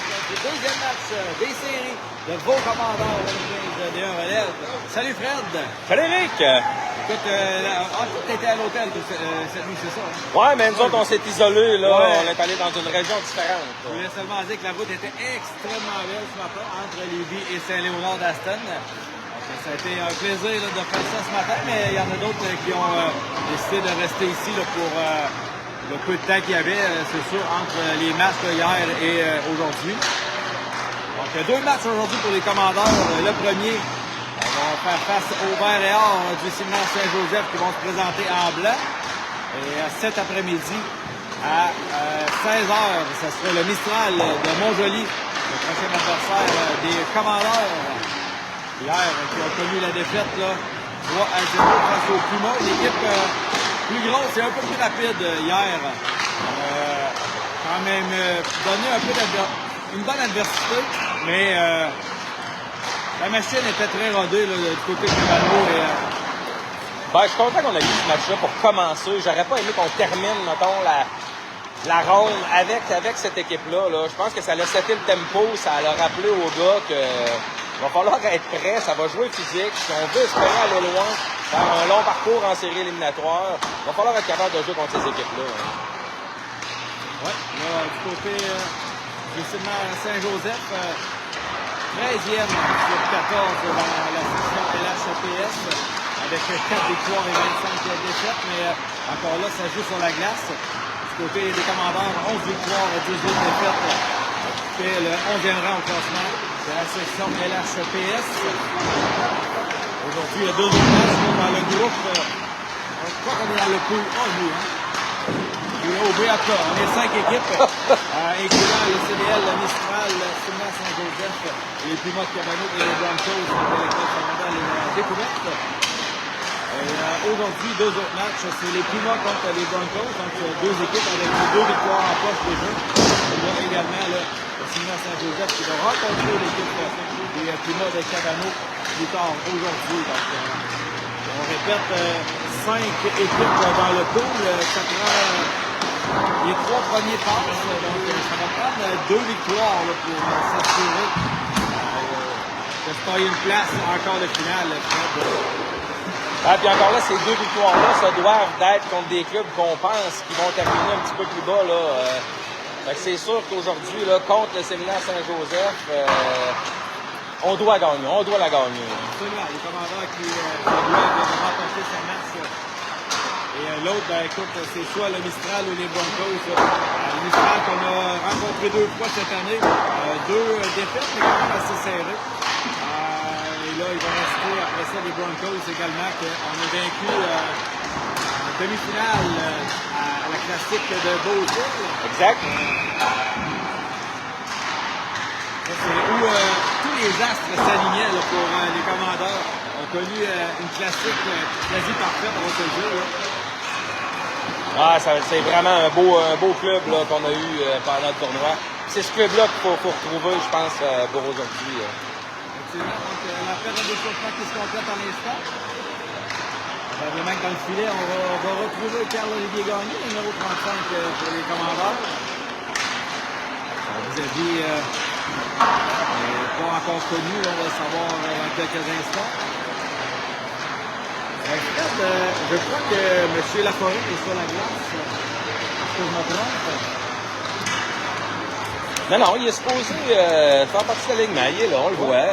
du deuxième match des séries de vos commandeurs de 1 relève. Salut Fred! Salut Eric! Écoute, t'étais à l'hôtel cette nuit, c'est ça? Hein? Ouais, mais nous autres, on s'est isolés, là. Ouais. On est allé dans une région différente. Je voulais seulement dire que la route était extrêmement belle ce matin entre Lévis et Saint-Léonard d'Aston. Ça a été un plaisir là, de faire ça ce matin, mais il y en a d'autres qui ont décidé de rester ici là, pour le peu de temps qu'il y avait, c'est sûr, entre les matchs hier et aujourd'hui. Donc, deux matchs aujourd'hui pour les commandeurs. Le premier, on va faire face au vert et or du séminaire Saint-Joseph qui vont se présenter en blanc. Et cet après-midi, à 16h, ce sera le Mistral de Montjoly, le prochain adversaire des commandeurs. Hier, qui ont connu la défaite là, 3-0 face au Puma. Une équipe plus grosse et un peu plus rapide hier. Quand même donné un peu une bonne adversité, mais la machine était très rodée là, du côté du Malo. Ben, je suis content qu'on ait eu ce match-là pour commencer. J'aurais pas aimé qu'on termine, mettons, la ronde avec cette équipe-là. Là. Je pense que ça a seté le tempo, ça a rappelé aux gars que il va falloir être prêt, ça va jouer physique. Si on veut espérer aller loin, faire un long parcours en série éliminatoire, il va falloir être capable de jouer contre ces équipes-là. Hein. Oui, là, du côté du séminaire Saint-Joseph, 13e sur 14 dans la section LHPS, avec 4 victoires et 25 défaites, mais encore là, ça joue sur la glace. Du côté des commandeurs, 11 victoires et 18 défaites, fait le 11e rang au classement de la section LHPS. Aujourd'hui, il y a deux autres matchs dans le groupe. Je crois qu'on est dans le pool A, nous. Hein? Au BAK, on est 5 équipes, incluant le CDL, le Mistral, le Séminaire Saint-Joseph, les Pumas de Cabano et les Broncos de l'école secondaire Les Découvertes. Aujourd'hui, deux autres matchs, c'est les Pumas contre les Broncos, donc deux équipes avec deux victoires en poche déjà. Il y a également le Séminaire Saint-Joseph qui va rencontrer l'équipe des Pumas de Cabano plus tard aujourd'hui. Donc, on répète, 5 équipes dans le pool, ça prend les 3 premiers passes, donc ça va prendre 2 victoires là, pour s'assurer de se tailler une place encore de finale. Ah, puis encore là, ces 2 victoires-là, ça doivent être contre des clubs qu'on pense qui vont terminer un petit peu plus bas. Là. Fait que c'est sûr qu'aujourd'hui, là, contre le séminaire Saint-Joseph, on doit gagner, on doit la gagner. Absolument, les commandeurs qui doivent remporter ce match. Et l'autre, ben, écoute, c'est soit le Mistral ou les Broncos. Le Mistral qu'on a rencontré 2 fois cette année, 2 défaites, mais quand même assez serrées. Et là, ils vont rester après ça les Broncos également, qu'on a vaincu en demi-finale à la classique de Beauville. Exact. C'est où tous les astres s'alignaient pour les commandeurs. On a connu une classique quasi parfaite, on va se le dire. Là. Ah, c'est vraiment un beau club là, qu'on a eu pendant le tournoi. C'est ce club-là qu'il faut retrouver, je pense, pour aujourd'hui. Effectivement, donc la période d'échauffement qui se complète à l'instant. Probablement que dans le filet, on va retrouver Carl-Olivier Gagné, numéro 35 pour les commandeurs. Vis-à-vis pas encore connu, on va le savoir dans quelques instants. Fred, je crois que M. Laforêt est sur la glace. Est-ce que je me trompe? Non, il est supposé faire partie de l'alignement. Il est là, on le voit.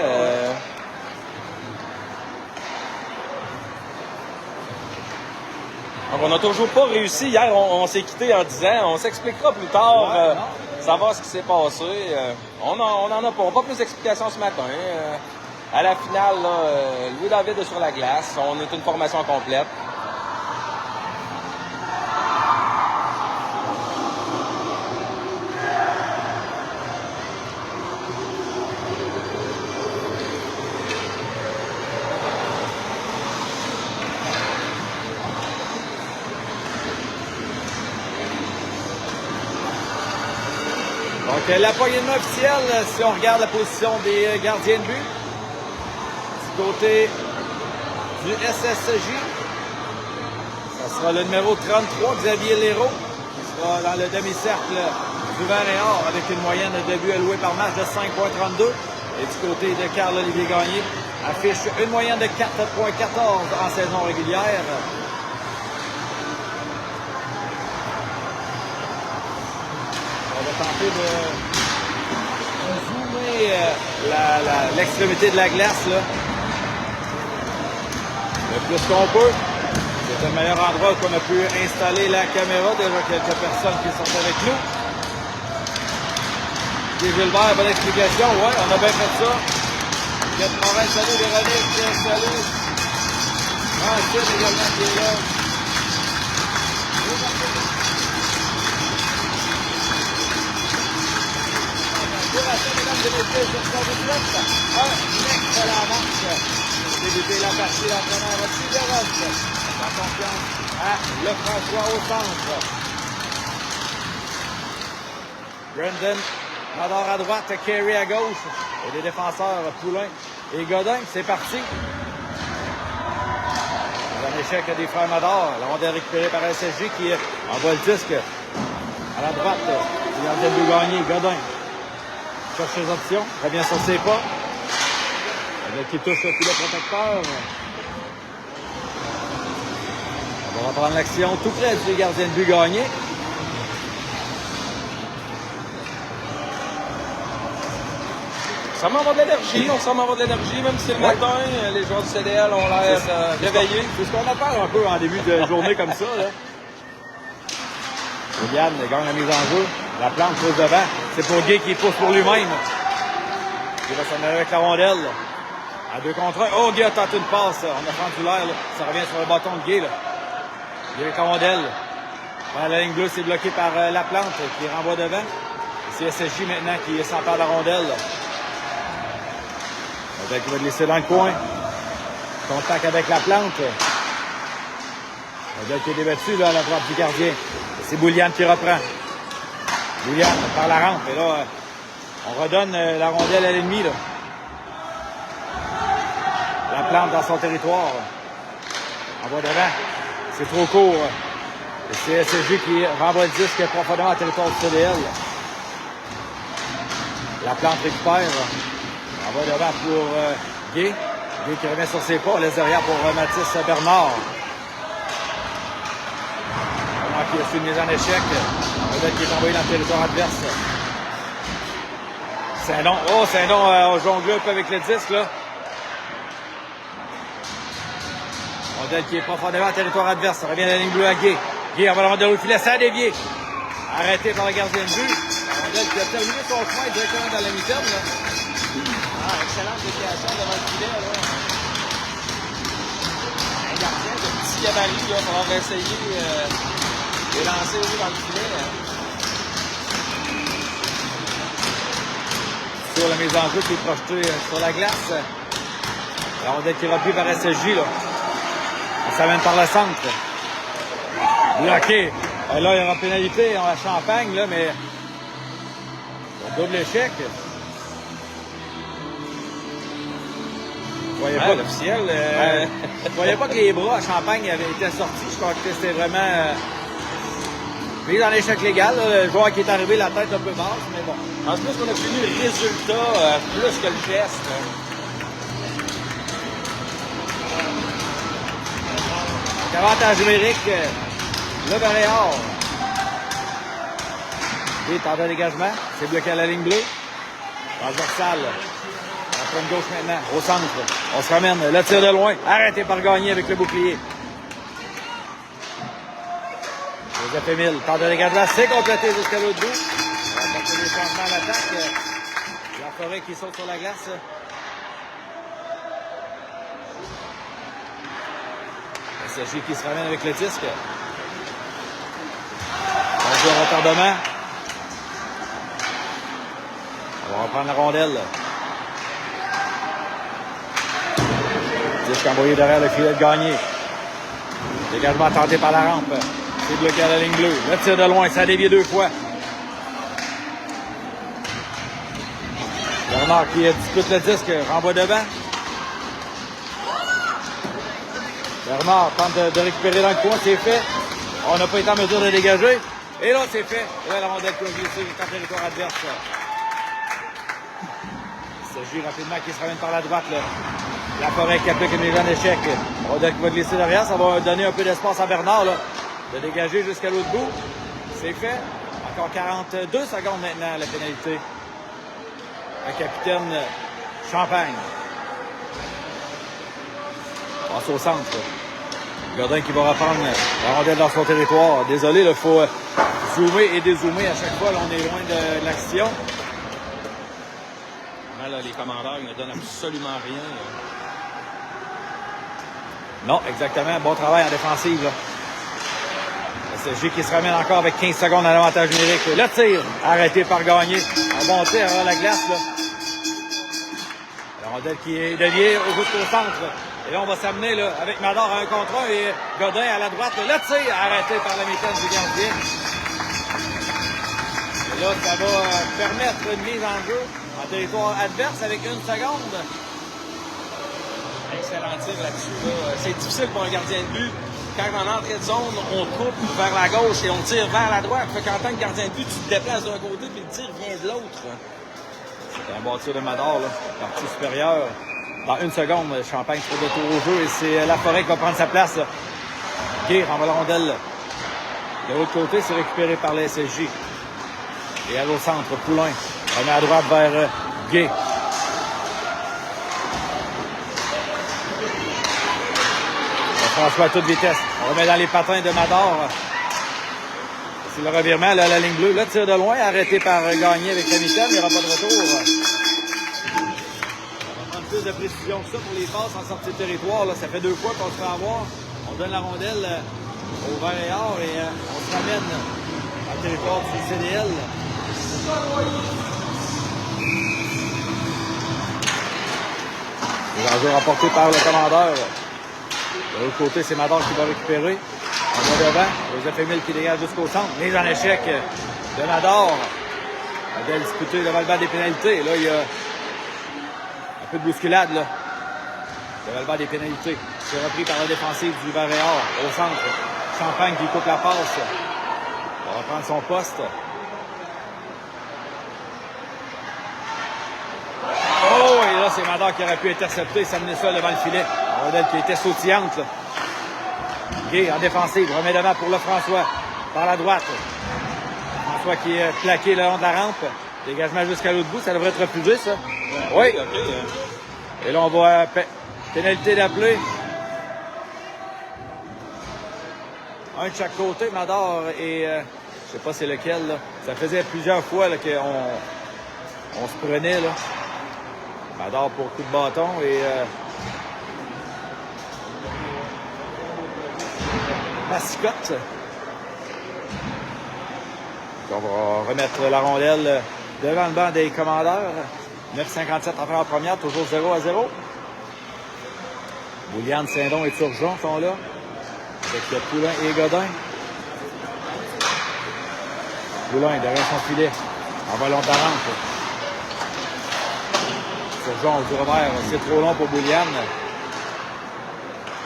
Donc, on n'a toujours pas réussi. Hier, on s'est quitté en disant, on s'expliquera plus tard, savoir ce qui s'est passé. On n'en a pas plus d'explications ce matin. À la finale, Louis-David est sur la glace. On est une formation complète. Donc, la poignée de main officielle, si on regarde la position des gardiens de but, du côté du SSJ, ça sera le numéro 33, Xavier Léraud, qui sera dans le demi-cercle du Vert et Or avec une moyenne de buts alloués par match de 5,32. Et du côté de Carl-Olivier Gagné, affiche une moyenne de 4,14 en saison régulière. On va tenter de zoomer l'extrémité de la glace là. Le plus qu'on peut. C'est le meilleur endroit où on a pu installer la caméra. Déjà quelques personnes qui sont avec nous. Et Gilbert, bonne explication. Ouais, on a bien fait ça. Guette Morin, salut Véronique, salut. Francine également qui est là. Mesdames et messieurs, je suis un excellent match. Débuter la partie d'entraîneur Figueroa. La confiance à Lefrançois au centre. Brendan Nadar à droite, Carey à gauche. Et les défenseurs Poulain et Godin. C'est parti. Un échec des frères Nadar. La rondelle récupérée par SSJ qui envoie le disque à la droite. Il y a un but gagné. Godin cherche ses options. Revient sur ses pas. Qui touche le filet protecteur. On va reprendre l'action tout près du gardien de but gagné. Ça m'envoie de l'énergie, on s'en envoie de l'énergie, même si c'est le matin, les joueurs du CDL ont l'air réveillés. C'est ce qu'on a peur un peu en début de journée comme ça. Là. Yann gagne la mise en jeu. La plante pousse devant. C'est pour Guy qui pousse pour lui-même. Il va s'en aller avec la rondelle. À 2 contre 1. Oh, Guy a tenté une passe. On a fendu l'air. Ça revient sur le bâton de Guy. Là. Guy avec la rondelle. La ligne bleue, c'est bloqué par la plante qui renvoie devant. C'est SSJ maintenant qui s'empare de la rondelle. Il va le laisser dans le coin. Contact avec la plante. Le qui est débattu là, à la droite du gardien. C'est Bouliane qui reprend. Bouliane par la rampe. Et là, on redonne la rondelle à l'ennemi. La plante dans son territoire. On va devant. C'est trop court. Et c'est SSJ qui renvoie le disque profondément au territoire du CDL. La plante récupère. On va devant pour Guy. Guy qui revient sur ses pas. On laisse derrière pour Mathis Bernard. Qui a fait une mise en échec. Peut-être qu'il est envoyé dans le territoire adverse. Saint-Don. Oh, Saint-Don au jongle un peu avec le disque, là. Rondelle qui est profondément en territoire adverse. Ça revient à la ligne bleue à Guy. Guy, on va le rondelle au filet. Ça a dévié. Arrêté par le gardien de but. Rondelle qui a terminé son chemin directement dans la mi-terme, là. Ah, excellente déviation devant le filet, là. Un gardien de petit gabarit, là, pour avoir essayé de lancer au dans le filet. Sur la mise en jeu qui est projetée sur la glace. La rondelle qui est reprise par SSJ, là. On s'amène par le centre. Bloqué. Et là, il y aura pénalité en Champagne, là, mais un double échec. Je voyais pas l'officiel. Je voyais pas que les bras à Champagne avaient été sortis. Je crois que c'était vraiment mise en échec légal. Là. Le joueur qui est arrivé la tête un peu basse, mais bon. En plus, on a obtenu le résultat plus que le geste. Avantage numérique, le Vert et Or. Et temps de dégagement, c'est bloqué à la ligne bleue. Transversal. On prend une gauche maintenant, au centre. On se ramène, le tir de loin, arrêté par Gagné avec le bouclier. Joseph Émile, temps de dégagement, c'est complété jusqu'à l'autre bout. On va apporter des changements à l'attaque. La Forêt qui saute sur la glace. SSJ qui se ramène avec le disque. On joue en retardement. On va reprendre la rondelle. Disque envoyé derrière le filet de Gagné. Dégagement tenté par la rampe. C'est bloqué à la ligne bleue. Le tir de loin, ça a dévié 2 fois. Bernard qui dispute le disque, renvoie devant. Bernard tente de récupérer dans le coin, c'est fait. On n'a pas été en mesure de dégager. Et là, c'est fait. Et là, la rondelle peut glisser jusqu'en territoire adverse. Il s'agit rapidement qui se ramène par la droite. Là. La Forêt qui applique une mise en échec. La rondelle qui va glisser derrière. Ça va donner un peu d'espace à Bernard là, de dégager jusqu'à l'autre bout. C'est fait. Encore 42 secondes maintenant, la pénalité. Le capitaine Champagne. Passe au centre. Godin qui va reprendre la rondelle dans son territoire. Désolé, il faut zoomer et dézoomer à chaque fois. Là, on est loin de l'action. Là, les commandeurs ils ne donnent absolument rien. Non, exactement. Bon travail en défensive. Là. SSG qui se ramène encore avec 15 secondes à l'avantage numérique. Le tir arrêté par Gagné. Un bon tir à la glace. Là. La rondelle qui est déviée jusqu'au centre. Et là, on va s'amener là, avec Mador à 1 contre 1 et Godin à la droite. Le tir arrêté par la mitaine du gardien. Et là, ça va permettre une mise en jeu en territoire adverse avec 1 seconde. Excellent tir là-dessus. Là. C'est difficile pour un gardien de but. Quand en entrée de zone, on coupe vers la gauche et on tire vers la droite. Fait qu'en tant que gardien de but, tu te déplaces d'un côté puis le tir vient de l'autre. C'est un bon tir de Mador, là. Partie supérieure. Dans 1 seconde, Champagne se fait de tour au jeu et c'est La Forêt qui va prendre sa place. Gay renvoie la rondelle. De l'autre côté, c'est récupéré par la SSJ. Et elle au centre, Poulain. On met à droite vers Gay. François à toute vitesse. On remet dans les patins de Mador. C'est le revirement, là, la ligne bleue. Là, tir de loin, arrêté par Gagné avec la mitaine. Il n'y aura pas de retour. Plus de précision que ça pour les passes en sortie de territoire. Là. Ça fait 2 fois qu'on se fait avoir. On donne la rondelle au vert et or et on se ramène dans le territoire du CDL. Les enjeux rapportés par le commandeur. De l'autre côté, c'est Mador qui va récupérer. On va devant. Joseph Emile qui dégage jusqu'au centre. Mise en échec de Mador. On va disputer devant le banc des pénalités. Là, il y a un peu de bousculade, là. Le relevant des pénalités. C'est repris par la défensive du Varéor au centre. Champagne qui coupe la passe. Il va reprendre son poste. Oh, et là, c'est Mador qui aurait pu intercepter, s'amener ça devant le filet. La rondelle qui était sautillante, là. Gay en défensive, remet devant pour Lefrançois. Par la droite. François qui est plaqué le long de la rampe. Dégagement jusqu'à l'autre bout, ça devrait être refusé, ça. Oui. Okay. Et là, on va pénalité d'appeler. Un de chaque côté, Mador et je sais pas c'est lequel. Là. Ça faisait plusieurs fois qu'on se prenait. Là. Mador pour coup de bâton et Mascotte. On va remettre la rondelle devant le banc des commandeurs. 9,57 en première, toujours 0-0. Bouliane, Saint-Don et Turgeon sont là. Avec Poulain et Godin. Poulain derrière son filet. En ballon de la rampe. Turgeon du revers. C'est trop long pour Bouliane.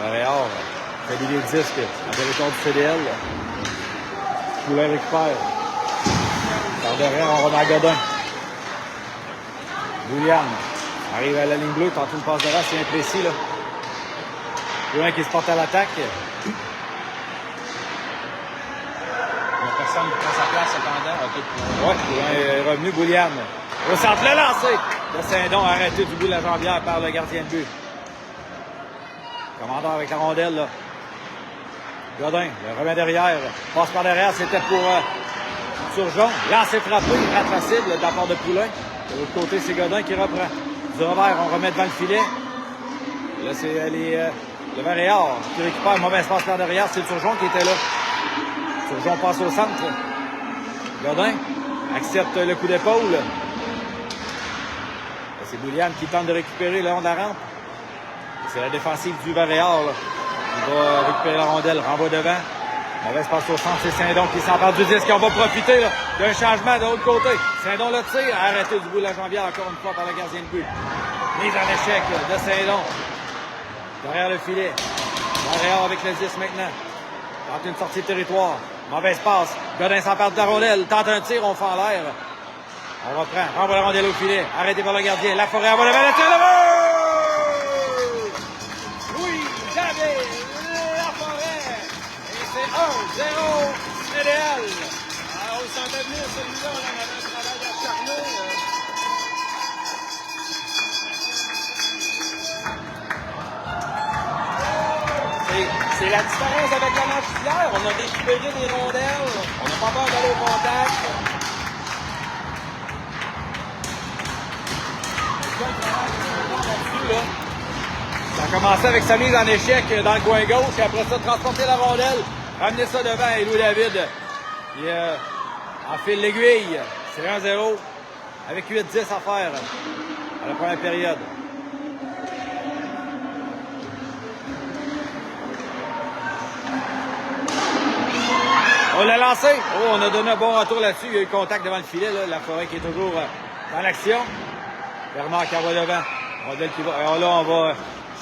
Varéor fait des disques en territoire du CDL. Poulain récupère. Par derrière, on remet à Godin. Bouliane arrive à la ligne bleue, tente une passe de race, c'est imprécis là. Poulain qui se porte à l'attaque. Il n'y a personne qui prend sa place cependant. Oui, Poulain est revenu. Bouliane au centre, le lancer de Saint-Don arrêté du bout de la jambière par le gardien de but. Commandeur avec la rondelle là. Godin le remet derrière. Passe par derrière, c'était pour Turgeon. Lancé frappé, irrétractable de la part de Poulain. De l'autre côté, c'est Godin qui reprend. Du revers, on remet devant le filet. Là, c'est le Varéor qui récupère un mauvais espace par derrière. C'est Turgeon qui était là. Turgeon passe au centre. Godin accepte le coup d'épaule. C'est Bouliane qui tente de récupérer le long de la rampe. C'est la défensive du Varéor. Il va récupérer la rondelle, renvoie devant. Mauvais passe au centre, c'est Saint-Don qui s'empare du disque. On va profiter d'un changement de l'autre côté. Saint-Don le tire, arrêté du bout de la jambière encore une fois par le gardien de but. Mise en échec de Saint-Don. Derrière le filet. Varéor avec le 10 maintenant. Tente une sortie de territoire. Mauvaise passe. Godin s'empare de la rondelle, tente un tir, on fait en l'air. On reprend, renvoie la rondelle au filet, arrêté par le gardien. Laforêt envoie le bal, le tir de but! Oui, jamais Laforêt! Et c'est 1-0 CDL. Alors, on s'en venir celui-là, on en avait un travail acharné. C'est la différence avec la match d'hier. On a récupéré des rondelles. On n'a pas peur d'aller au contact. Ça a commencé avec sa mise en échec dans le coin gauche et après ça, transporter la rondelle, ramener ça devant et Louis David. Il enfile l'aiguille. C'est 1-0 avec 8-10 à faire à la première période. On l'a lancé. Oh, on a donné un bon retour là-dessus. Il y a eu contact devant le filet. Là. Laforêt qui est toujours dans l'action. Bernard qui envoie devant. Rondelle qui va. Alors là, on va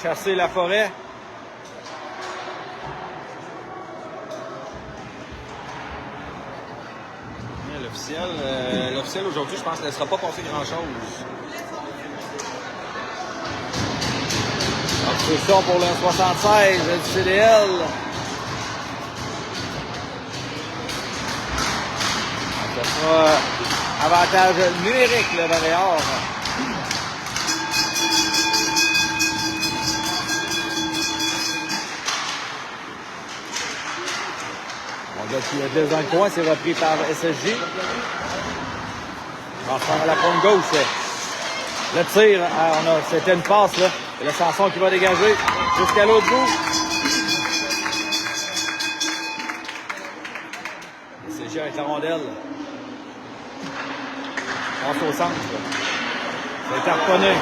chasser Laforêt. L'officiel aujourd'hui, je pense, ne laissera pas passer grand-chose. Obstruction pour le 76 du CDL. Ça sera avantage numérique, le Varéor. On a qui est dans le coin, c'est repris par SSJ. Transfert à la pointe gauche. Le tir, c'était une passe, là. Et le Sanson qui va dégager jusqu'à l'autre bout. SSJ avec la rondelle. Passe au centre. Ça a été harponné.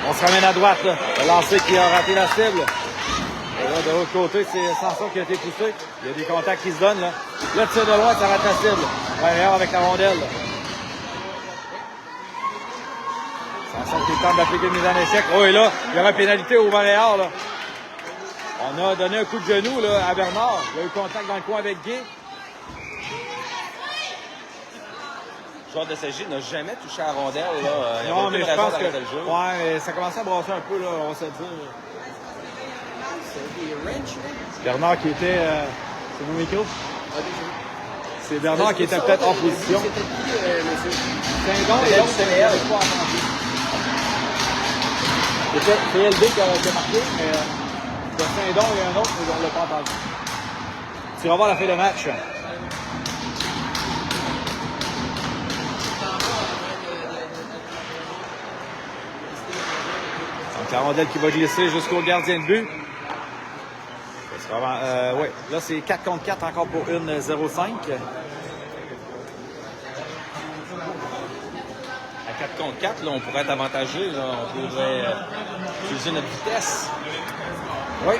On se ramène à droite, là. Le lancer qui a raté la cible. Et là, de l'autre côté, c'est Sanson qui a été poussé. Il y a des contacts qui se donnent, là. Là, le tir de droite, ça rate la cible. Varéor avec la rondelle. Sanson qui tente d'appliquer une mise en échec. Oh, et là, il y aura pénalité au Varéor, là. On a donné un coup de genou, là, à Bernard. Il y a eu contact dans le coin avec Guy. Le joueur de SSJ n'a jamais touché à la rondelle. Là. Il y Non, mais je pense que le jeu. ouais, ça commençait à brasser un peu, là, on va se le dire. Bernard qui était... c'est mon micro? C'est Bernard qui était peut-être en position. C'était qui, monsieur? Saint-Don et l'autre, c'est elle. C'était PLB qui a marqué, mais de Saint-Don et un autre, mais on ne l'a pas entendu. Tu vas voir la fin de match. Donc la rondelle qui va glisser jusqu'au gardien de but. Ouais. Là, c'est 4 contre 4 encore pour une 0-5. À 4 contre 4, là, on pourrait être avantagé. Là. On pourrait utiliser notre vitesse. Oui.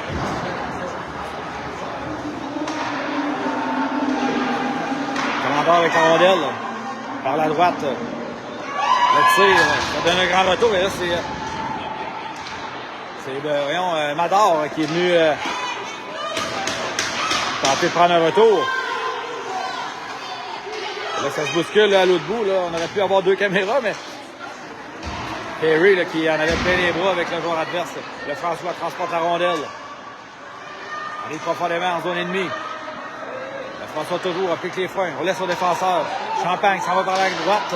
Commandeur avec la rondelle. Par la droite. Le tir. Ça donne un grand retour. Et là, c'est Mador qui est venu tenter de prendre un retour. Là, ça se bouscule là, à l'autre bout. Là. On aurait pu avoir deux caméras, mais Perry là, qui en avait plein les bras avec le joueur adverse. Le François transporte la rondelle. Arrive profondément en zone ennemie. Le François toujours applique les freins. On laisse au défenseur. Champagne s'en va par la droite.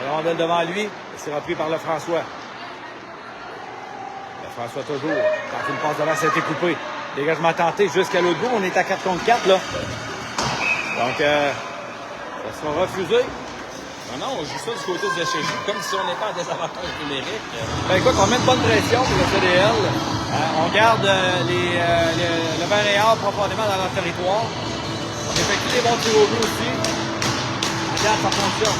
La rondelle devant lui. Et c'est repris par le François. Le François toujours. Quand une passe devant, ça a été coupé. Dégagement tenté jusqu'à l'autre bout. On est à 4 contre 4 là. Donc, ça sera refusé. Non, on joue ça du côté de SSJ, comme si on n'était en désavantage numérique. Ben écoute, on met une bonne pression pour le CDL. On garde le Varéor profondément dans leur territoire. On effectue des bons tirs au but aussi. Regarde, ça fonctionne.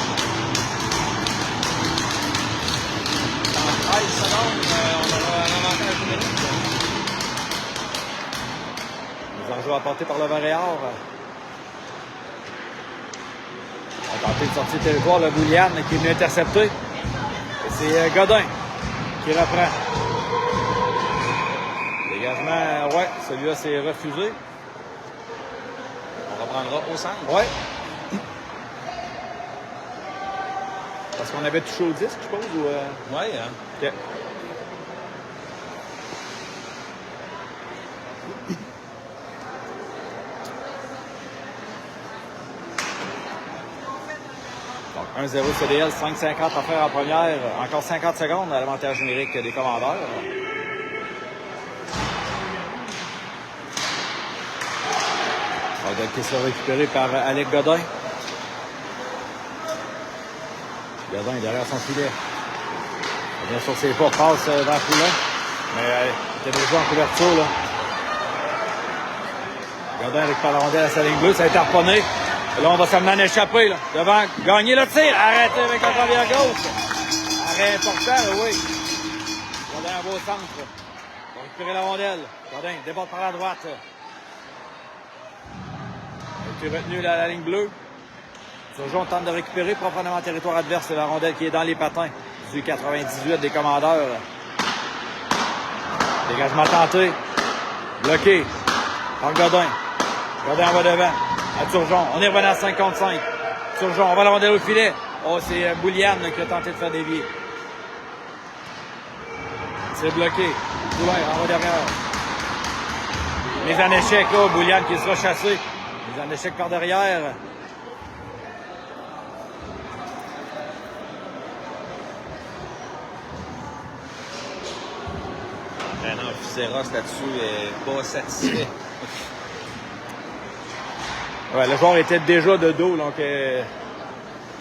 Dans 13 secondes, on aura un avantage numérique. Les enjeux apportés par le Varéor. On a tenté de sortir du territoire, le Bouliane qui est venu intercepter. Et c'est Godin qui reprend. Dégagement, ouais, celui-là c'est refusé. On reprendra au centre. Oui. Parce qu'on avait touché au disque, je suppose, ou... Oui, hein? OK. Donc, 1-0 CDL, 5,50 à faire en première. Encore 50 secondes à l'avantage numérique des commandeurs. Qui sera récupéré par Alec Godin. Godin est derrière son filet. Bien sûr, c'est pas passe dans le poulain. Mais il était déjà en couverture. Là. Godin récupère la rondelle à sa ligne bleue. Ça a été harponné. Et là, on va s'amener à échapper. Là. Devant, gagner le tir. Arrêter avec la première gauche. Arrêt important, là, oui. Godin en beau centre. On va récupérer la rondelle. Godin déborde par la droite. Il a été retenu là, à la ligne bleue. Turgeon tente de récupérer profondément le territoire adverse. C'est la rondelle qui est dans les patins du 98 des commandeurs. Dégagement tenté. Bloqué par Godin. Godin en va devant. À Turgeon. On est revenu à 5 contre 5. Turgeon, on va la rondelle au filet. Oh, c'est Bouliane qui a tenté de faire dévier. C'est bloqué. Poulain en va derrière. Mise en échec, là. Bouliane qui sera chassé. Mise en échec par derrière. Non, Fizeros là-dessus est pas satisfait. Ouais, le joueur était déjà de dos, donc...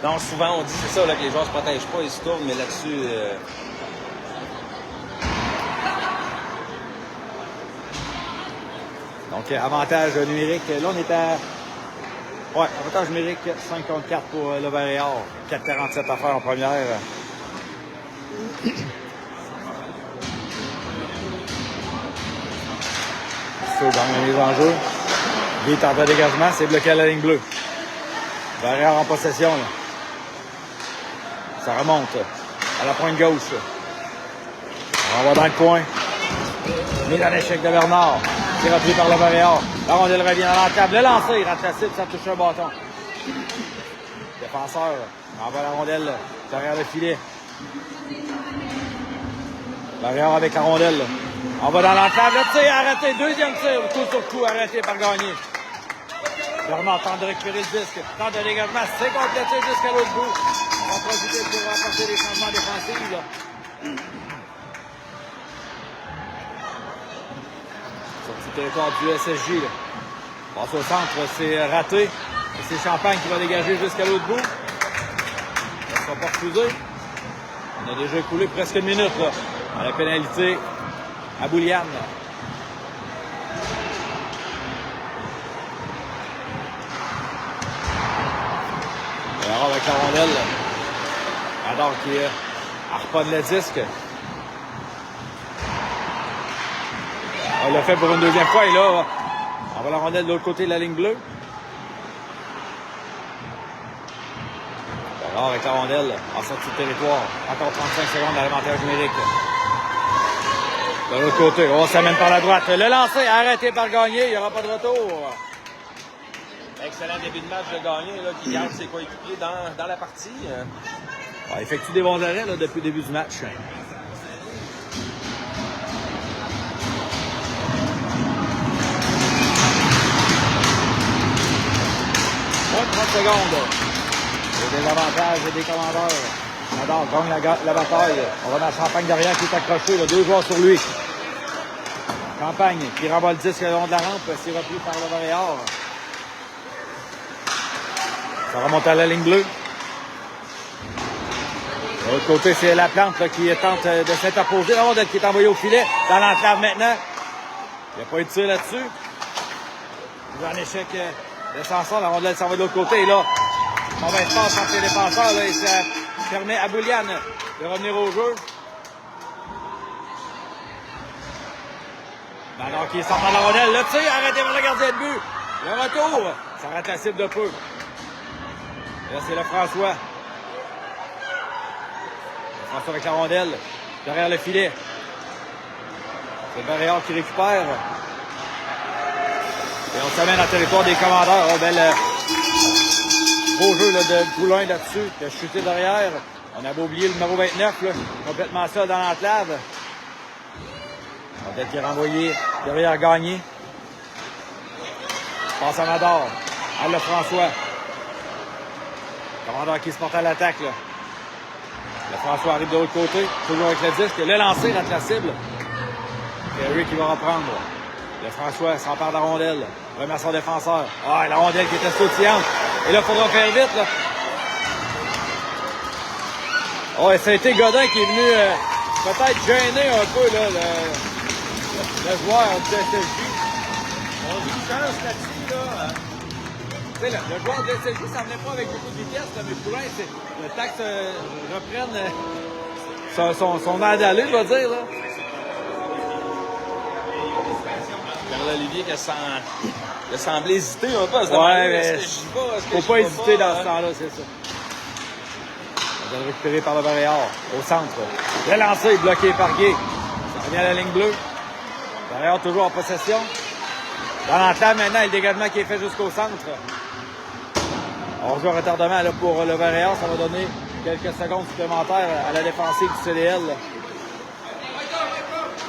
Non, souvent on dit c'est ça, là, que les joueurs se protègent pas, ils se tournent, mais là-dessus... Donc, avantage numérique. Là, on est à... Ouais, avantage numérique 5 contre 4 pour le Varéor. 4,47 à faire en première. C'est dans la mise en jeu. Vite en de dégagement, c'est bloqué à la ligne bleue. Varéor en possession. Là. Ça remonte à la pointe gauche. On va dans le coin. Mise en échec de Bernard. C'est repris par le Varéor. La rondelle revient dans la table. Le lancer, il rate la cible, ça touche un bâton. Défenseur, envoie la rondelle derrière le filet. Varéor avec la rondelle. On va dans l'enclave. Le tir arrêté. Deuxième tir. Coup sur coup arrêté par Gagné. Bernard tente de récupérer le disque. Tente de dégagement. C'est complété jusqu'à l'autre bout. On va profiter pour apporter des changements défensifs. Là. Sortie du territoire du SSJ. Là. Passe au centre. C'est raté. Et c'est Champagne qui va dégager jusqu'à l'autre bout. Ça ne sera pas refusé. On a déjà écoulé presque une minute là, à la pénalité à Bouliane. Alors avec la rondelle, Ador qui harponne le disque. On l'a fait pour une deuxième fois et là, on va la rondelle de l'autre côté de la ligne bleue. Alors avec la rondelle, en sortie de territoire, encore 35 secondes à l'avantage numérique. De l'autre côté, on s'amène par la droite. Le lancer arrêté par Gagné, il n'y aura pas de retour. Excellent début de match de Gagné, là, qui garde ses coéquipiers dans la partie. Il effectue des bons arrêts là, depuis le début du match. 30 secondes. Il y a des avantages des commandeurs. Ador gagne la bataille. On va dans Champagne derrière qui est accroché. Là, 2 joueurs sur lui. Champagne qui renvoie le disque le long de la rampe. C'est repris par le Varéor. Ça remonte à la ligne bleue. De l'autre côté, c'est la plante là, qui tente de s'interposer. La rondelle qui est envoyée au filet. Dans l'enclave maintenant. Il n'y a pas eu de tir là-dessus. Il est en échec défenseur. La rondelle s'en va de l'autre côté. Et là, mauvaise passe entre les défenseurs. Là, et ça permet à Bouliane de revenir au jeu. Alors qu'il sort par la rondelle. Le tir arrêté par le gardien de but. Le retour. Ça rate la cible de peu. Et là, c'est le François. François avec la rondelle. Derrière le filet. C'est le Varéor qui récupère. Et on s'amène en territoire des commandeurs. Oh, bel beau jeu là, de Poulain là-dessus, qui a chuté derrière. On avait oublié le numéro 29, là, complètement seul dans l'enclave. Peut-être qu'il est renvoyé derrière Gagné. Passe à Nador. À le François. Commandeur qui se porte à l'attaque. Le François arrive de l'autre côté, toujours avec le disque. Le lancer rate la cible. Perry qui va reprendre. Le François s'empare de la rondelle. Remet à son défenseur. Ah, la rondelle qui était sautillante. Et là, il faudra faire vite. Là. Oh, et ça a été Godin qui est venu peut-être gêner un peu là, le joueur du SSJ. On a une chance là-dessus, là. Le joueur de SSJ ne s'en venait pas avec beaucoup de vitesse, là, mais Poulain, le temps que reprenne son air d'aller, je vais dire. Là. Olivier qui a semblé hésiter un peu à se demander, mais faut pas hésiter dans ce temps-là, c'est ça. On va le récupérer par le Varéor, au centre. Le lancer bloqué par Guy. Ça revient à la ligne bleue. Varéor toujours en possession. Dans l'entame maintenant, le dégagement qui est fait jusqu'au centre. On joue un retardement là, pour le Varéor. Ça va donner quelques secondes supplémentaires à la défensive du CDL.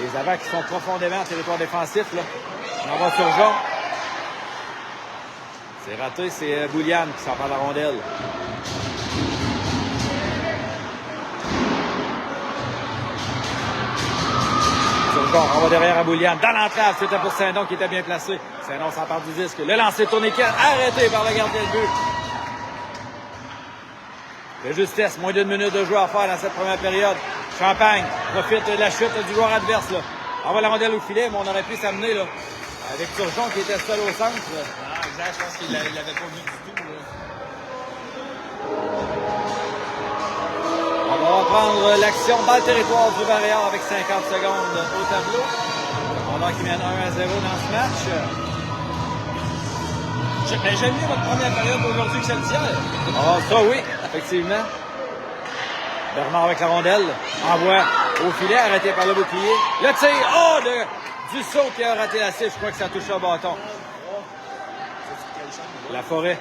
Les avants qui sont profondément en territoire défensif. Là. On en va sur Jean. C'est raté, c'est Bouliane qui s'en va à la rondelle. Sur Jean, on va derrière à Bouliane. Dans l'entrave, c'était pour Saint-Don qui était bien placé. Saint-Don s'empare du disque. Le lancer tourné arrêté par le gardien de but. De justesse, moins d'une minute de jeu à faire dans cette première période. Champagne profite de la chute du joueur adverse. Là. On va la rondelle au filet, mais on aurait pu s'amener là. Avec Turgeon qui était seul au centre. Ah, exact, je pense qu'il l'avait pas vu du tout. Là. On va reprendre l'action dans le territoire du Varéor avec 50 secondes au tableau. Pendant qu'il mène 1-0 dans ce match. J'aime mieux votre première période aujourd'hui que celle d'hier. Ah, ça oui, effectivement. Bernard avec la rondelle. Envoie au filet, arrêté par le bouclier. Le tir, oh, du saut qui a raté la cible. Je crois que ça touche le bâton. La Forêt.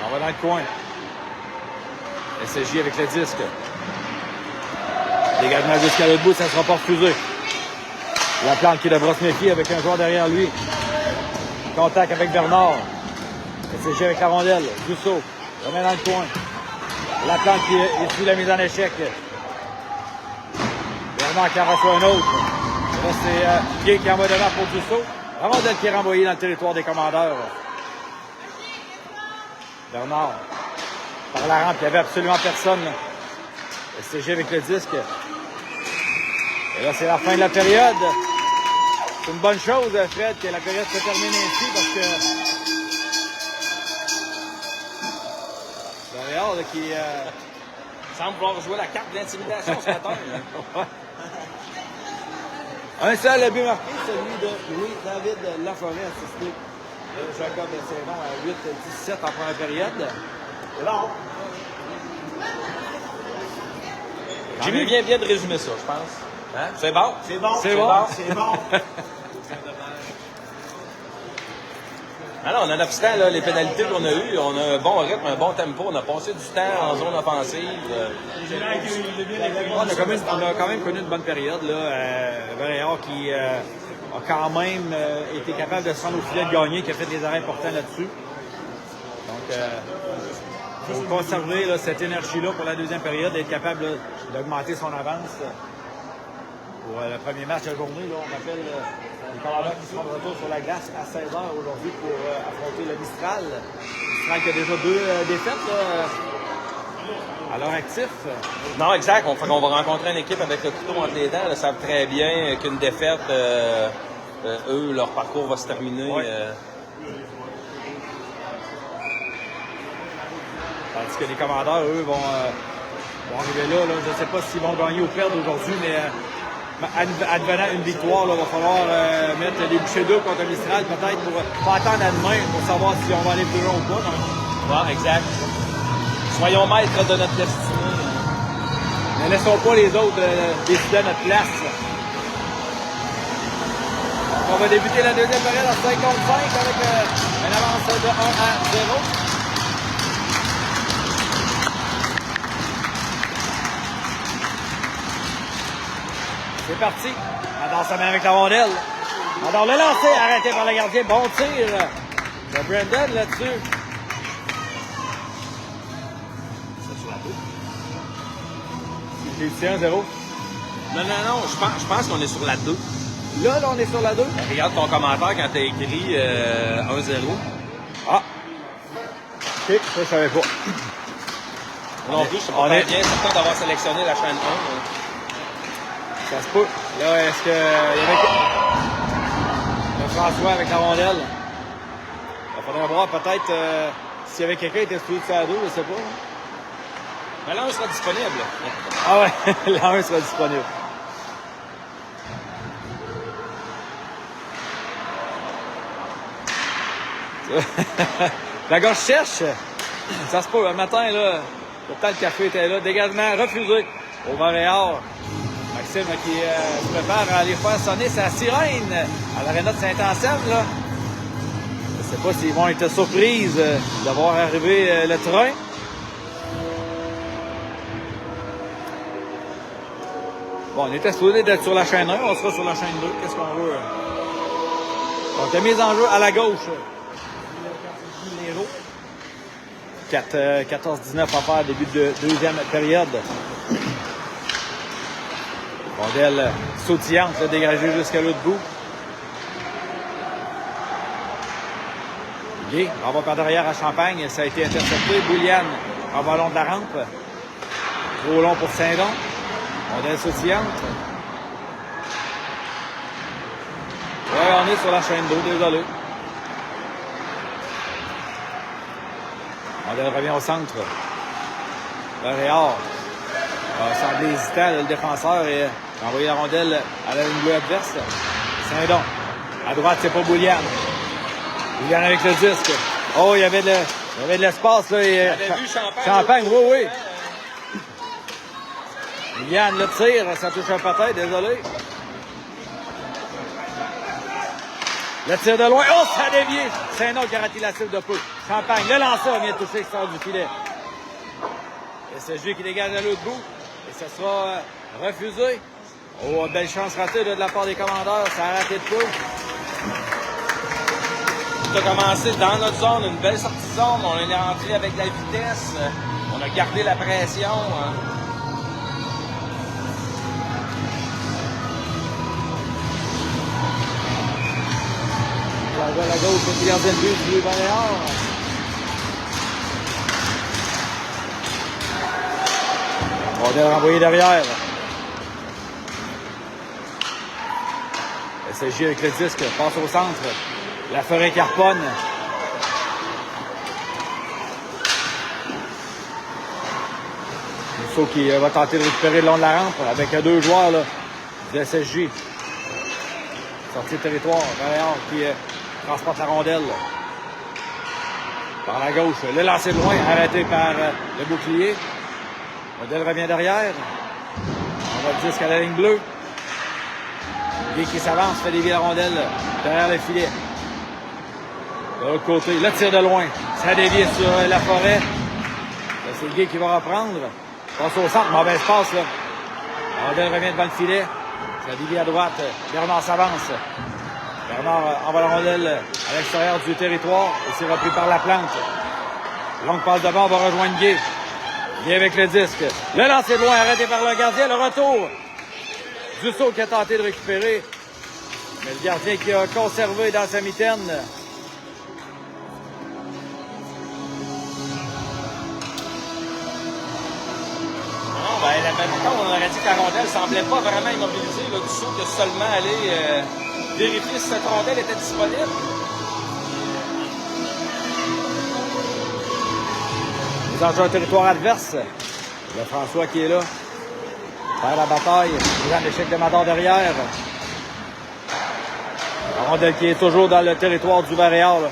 On va dans le coin. SSJ avec le disque. Dégagement jusqu'à l'autre bout, ça ne sera pas refusé. La plante qui devra se méfier avec un joueur derrière lui. Contact avec Bernard. SSJ avec la rondelle. Dussault. Remet dans le coin. La plante qui essuie la mise en échec. Bernard qui en reçoit un autre. Là, c'est Guy qui envoie devant pour Dussault. La rondelle qui est renvoyée dans le territoire des commandeurs. Bernard. Par la rampe, il n'y avait absolument personne. SSJ avec le disque. Et là, c'est la fin de la période. C'est une bonne chose, Fred, que la période se termine ainsi parce que Varéor qui semble vouloir jouer la carte de l'intimidation ce matin. Un seul but marqué, celui de Louis-David Laforêt, assisté de Jacob Saint-Don à 8-17 en première période. Non. J'ai mis bien de résumer ça, je pense. Hein? C'est bon? C'est bon. C'est bon. C'est bon. Alors, nonobstant les pénalités qu'on a eues, on a un bon rythme, un bon tempo. On a passé du temps en zone offensive. On a quand même connu une bonne période. Varéor qui a quand même été capable de se rendre au filet de gagner, qui a fait des arrêts importants là-dessus. Donc, il faut conserver là, cette énergie-là pour la deuxième période, être capable d'augmenter son avance. Pour le premier match de la journée, là, on appelle les commandeurs qui seront de retour sur la glace à 16h aujourd'hui pour affronter le Mistral. Mistral qui a déjà 2 défaites là, à leur actif. Non, exact. On va rencontrer une équipe avec le couteau entre les dents. Ils savent très bien qu'une défaite, eux, leur parcours va se terminer. Ouais. Tandis que les commandeurs, eux, vont arriver là. Je ne sais pas s'ils vont gagner ou perdre aujourd'hui, mais advenant une victoire, il va falloir mettre les bouchées doubles contre Mistral, peut-être pour pas attendre à demain pour savoir si on va aller plus loin ou pas. Ouais, exact. Soyons maîtres de notre destinée. Ne laissons pas les autres décider à notre place. On va débuter la deuxième période à 5 contre 5 avec une avance de 1 à 0. C'est parti. Adore sa main avec la rondelle. Adore le lancer, arrêté par le gardien. Bon tir de Brandon là-dessus. C'est sur la touche. C'est 1-0. Non, je pense qu'on est sur la 2. Là, on est sur la 2. Regarde ton commentaire quand t'as écrit 1-0. Ah. OK, ça, je savais pas. Non plus, je suis pas bien certain d'avoir sélectionné la chaîne 1. Ça se peut. Là, est-ce que... Il y avait... Le François avec la rondelle. Il faudrait voir peut-être s'il y avait quelqu'un qui était sur la 2, je sais pas. Mais là, on sera disponible. Ah ouais, la 1 sera disponible. La gauche cherche. Ça se peut. Un matin, là, pourtant le café était là. Dégagement refusé au Montréal. Maxime qui se prépare à aller faire sonner sa sirène à l'aréna de Saint-Anselme. Là. Je ne sais pas s'ils vont être surprises d'avoir arrivé le train. Bon, on était supposé d'être sur la chaîne 1, on sera sur la chaîne 2. Qu'est-ce qu'on veut? Donc, la mise en jeu à la gauche. 14-19 à faire, début de deuxième période. Rondelle sautillante, dégagée jusqu'à l'autre bout. Gay, on va par derrière à Champagne, ça a été intercepté. Bouliane, en ballon de la rampe. Trop long pour Saint-Don. Rondelle sautillante. Ouais, on est sur la chaîne 2, désolé. Rondelle revient au centre. Réal a semblé hésitant, le défenseur, et a envoyé la rondelle à la ligne bleue adverse. Saint-Don. À droite, c'est pas Bouliane. Bouliane avec le disque. Oh, il y avait de l'espace, là. Et, vu Champagne, oui. Bouliane, le tire, ça touche un patin, désolé. Le tir de loin. Oh, ça a dévié. Saint-Don qui a raté la cible de peu. Champagne, le lanceur vient de toucher l'extérieur du filet. Et c'est lui qui dégage à l'autre bout. Et ça sera refusé. Oh, belle chance ratée là, de la part des commandeurs. Ça a raté de peu. On a commencé dans notre zone, une belle sortie de zone. On est rentré avec la vitesse. On a gardé la pression. La balle à gauche, le gardien de but du Valéard. Rondelle renvoyée derrière. SSJ avec le disque, passe au centre. La Forêt carponne. Rousseau qui va tenter de récupérer le long de la rampe avec deux joueurs là, du SSJ. Sortie de territoire, Valéard qui transporte la rondelle. Par la gauche, le lancer de loin, arrêté par le bouclier. Rondelle revient derrière. On va le disque à la ligne bleue. Guy qui s'avance, fait dévier la rondelle derrière le filet. De l'autre côté, le tir de loin. Ça dévie sur la Forêt. C'est Guy qui va reprendre. Passe au centre, mauvais passe là. La rondelle revient devant le filet. Ça dévie à droite. Bernard s'avance. Bernard envoie la rondelle à l'extérieur du territoire. Et c'est repris par la plante. Longue passe devant, on va rejoindre Guy. Guy avec le disque. Le lancer de loin arrêté par le gardien. Le retour. Dussault qui a tenté de récupérer. Mais le gardien qui a conservé dans sa mitaine. Non, ben, la même temps, on aurait dit que la rondelle semblait pas vraiment immobilisée. Dussault qui a seulement allé vérifier si cette rondelle était disponible. Les enjeux au territoire adverse. Le François qui est là. Faire la bataille. Grand échec de Mador derrière. La rondelle qui est toujours dans le territoire du Varéal.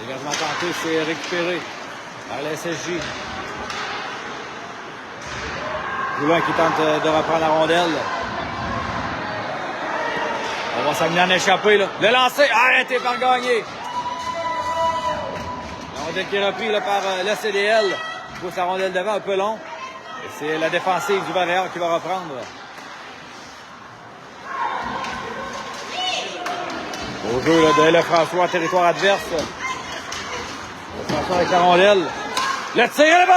Dégagement tenté, c'est récupéré par la SSJ. Joulin qui tente de reprendre la rondelle. va s'amener en échappé, là. Le lancer, arrêté par Gagné. La rondelle qui est reprise là, par le CDL. Il pousse la rondelle devant, un peu long. Et c'est la défensive du Barréal qui va reprendre. Au jeu là, de Lefrançois en territoire adverse. Lefrançois avec la rondelle. Le tir, le but!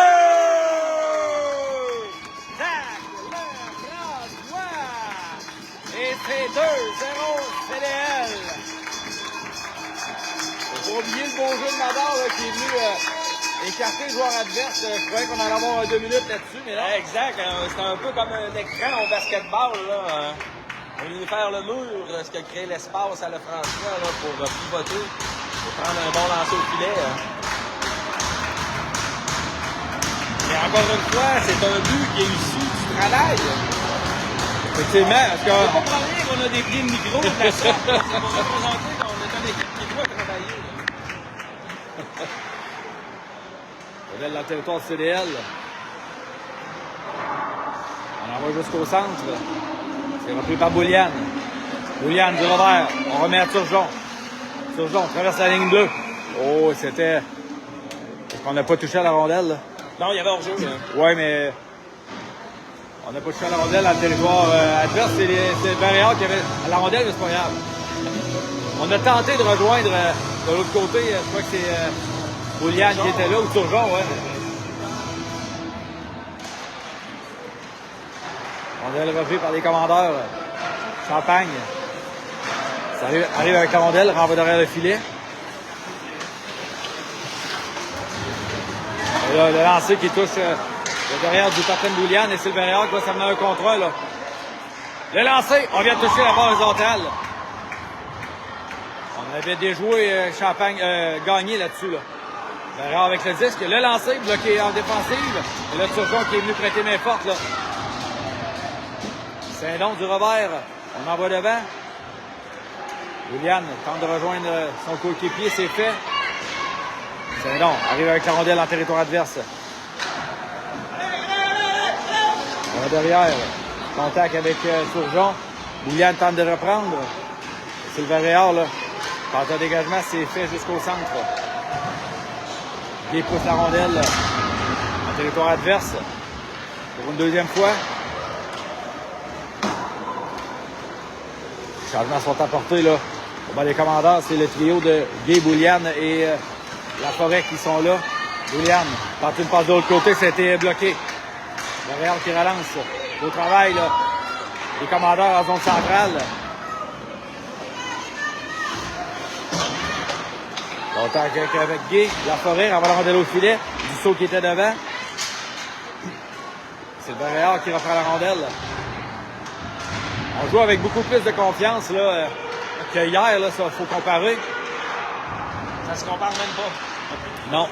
Et c'est 2-0 CDL. Faut pas oublier le beau jeu de Nadal là, qui est venu écarter le joueur adverse. Je croyais qu'on allait avoir 2 minutes là-dessus, mais là. Exact. C'est un peu comme un écran au basketball. Là. On vient faire le mur, ce qui a créé l'espace à Lefrançois là, pour pivoter, pour prendre un bon lancer au filet. Mais encore une fois, c'est un but qui est issu du travail. Effectivement, parce que. C'est pas pour rien qu'on a des prix de micro de la sorte. C'est pour représenter qu'on est une équipe qui doit travailler. Modèle dans le territoire de CDL. On en va jusqu'au centre. C'est repris par Bouliane. Bouliane du revers. On remet à Turgeon. Turgeon traverse la ligne bleue. Oh, c'était. Est-ce qu'on n'a pas touché à la rondelle, là? Non, il y avait hors-jeu. Oui, mais. On n'a pas touché à la rondelle dans le territoire adverse. C'est le Barréal qui avait. À la rondelle, mais c'est pas grave. On a tenté de rejoindre de l'autre côté. Je crois que c'est Bouliane qui était là, ou Turgeon, ouais. Rondelle repris par les commandeurs. Champagne. Ça arrive avec la rondelle, renvoie derrière le filet. Et là, le lancer qui touche le derrière du Tartan Bouliane et c'est le Barréal qui va s'amener un contrat. Là. Le lancer, on vient de toucher la barre horizontale. On avait déjoué Champagne, gagné là-dessus. Là. Barréal avec le disque. Le lancer, bloqué en défensive. Et là, Turgeon qui est venu prêter main forte. Là. Saint-Don du revers. On envoie devant. William tente de rejoindre son coéquipier, c'est fait. Saint-Don arrive avec la rondelle en territoire adverse. On va derrière. Contact avec Turgeon. William tente de reprendre. C'est le Barréal, là. Tente un dégagement, c'est fait jusqu'au centre. Il pousse la rondelle en territoire adverse. Pour une deuxième fois. Les changements sont apportés là. Bon, les commandeurs, c'est le trio de Guy, Bouliane et Laforêt qui sont là. Bouliane tente une passe de l'autre côté, c'était bloqué. Barréal qui relance. Au travail, là. Les commandeurs en zone centrale. Contact avec Guy, Laforêt, renvoie la rondelle au filet. Dussault qui était devant. C'est le Barréal qui reprend la rondelle. On joue avec beaucoup plus de confiance là, que hier, là, ça faut comparer. Ça se compare même pas. Non.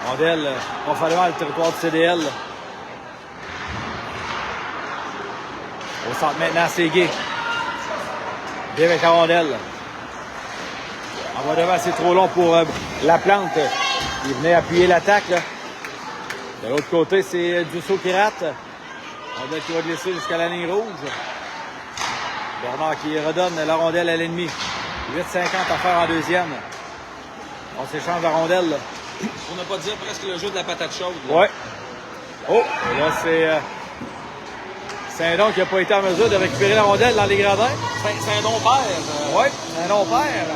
Rondelle, profondément le territoire du CDL. Au centre maintenant, c'est Guy. Guy avec la rondelle. On va devant, c'est trop long pour la plante. Il venait appuyer l'attaque. De l'autre côté, c'est Dussault qui rate. Rondelle qui va glisser jusqu'à la ligne rouge. Bernard qui redonne la rondelle à l'ennemi. 8,50 à faire en deuxième. On s'échange la rondelle. Là. On n'a pas dit presque le jeu de la patate chaude. Là. Ouais. Oh, et là, c'est Saint-Don qui n'a pas été en mesure de récupérer la rondelle dans les gradins. Saint-Don père. Oui, Saint-Don père.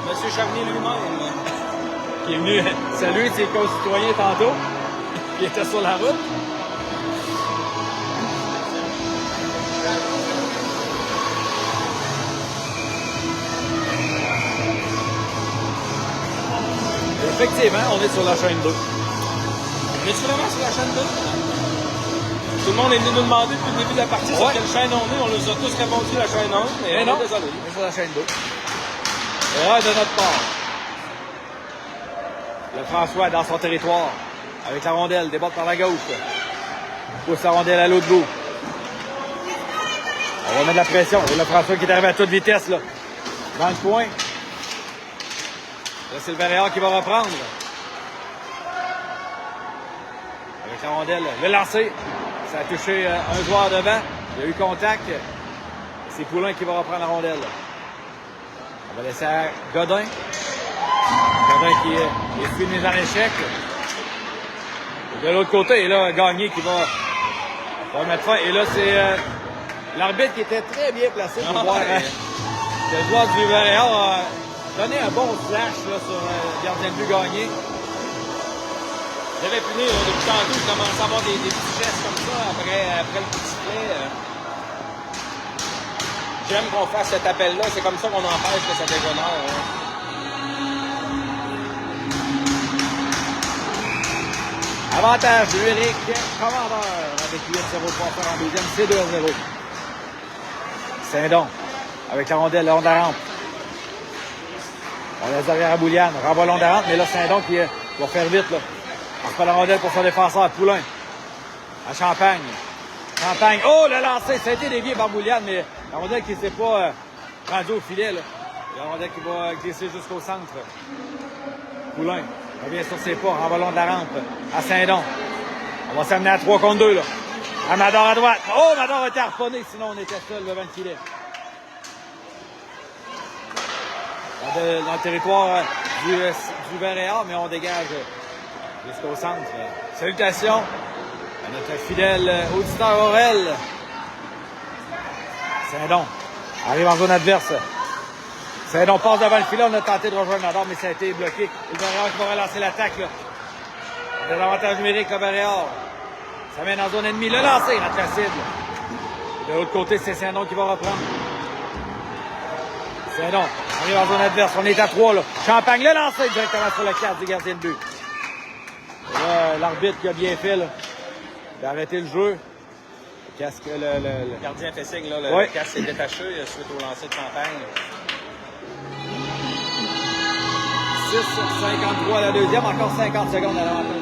Monsieur Chavnier lui-même. Qui est venu saluer ses concitoyens tantôt. Qui était sur la route. Effectivement, on est sur la chaîne 2. On est-tu vraiment sur la chaîne 2? Tout le monde est venu nous demander depuis le début de la partie sur quelle chaîne on est. On les a tous répondu la chaîne 1, mais non, désolé. on est sur la chaîne 2. Erreur de notre part. Le François dans son territoire. Avec la rondelle, déborde par la gauche. Pousse la rondelle à l'autre bout. On va mettre de la pression. Et le François qui est arrivé à toute vitesse, là. Dans le coin. Là, c'est le Barréal qui va reprendre. Avec la rondelle. Le lancer. Ça a touché un joueur devant. Il y a eu contact. C'est Poulain qui va reprendre la rondelle. On va laisser à Godin. Godin qui est fini dans l'échec. De l'autre côté, et là, Gagné qui va mettre fin. Et là, c'est l'arbitre qui était très bien placé pour voir. Le joueur du Varéor a donné un bon flash là, sur le gardien de but Gagné. J'avais puni depuis tantôt, je commençais à avoir des petits gestes comme ça après le coup de sifflet. J'aime qu'on fasse cet appel-là, c'est comme ça qu'on empêche que ça dégénère. Avantage numérique, Commandeur avec 8-0 pour faire en deuxième, c'est 2-0. Saint-Don avec la rondelle, le long de la rampe. On laisse derrière à Bouliane, renvoie le long de la rampe, mais là Saint-Don qui va faire vite. Là. On reprend la rondelle pour son défenseur, Poulain. À Champagne. Champagne, oh le lancer, ça a été dévié par Bouliane, mais la rondelle qui ne s'est pas rendue au filet. Là. La rondelle qui va glisser jusqu'au centre. Poulain revient sur ses pas, renvoie le long de la rampe. À Saint-Don. On va s'amener à 3 contre 2. Là. Amador à droite. Oh, Amador a été harponné, sinon on était seul devant le filet. Dans le territoire du Varéor, mais on dégage jusqu'au centre. Salutations à notre fidèle auditeur Aurel. Saint-Don arrive en zone adverse. Saint-Don passe devant le filet. On a tenté de rejoindre Nador, mais ça a été bloqué. Le Varéor qui va relancer l'attaque. On a l'avantage numérique, le Varéor. Ça mène en zone ennemie. Le lancer, rate la cible. De l'autre côté, c'est Saint-Don qui va reprendre. Saint-Don arrive en zone adverse. On est à 3 là. Champagne, le lancer directement sur le cadre du gardien de but. L'arbitre qui a bien fait là, d'arrêter le jeu. Le casque, Le gardien fait signe, là, le casque s'est détaché suite au lancer de Champagne. 6-53 à la deuxième, encore 50 secondes à l'avantage.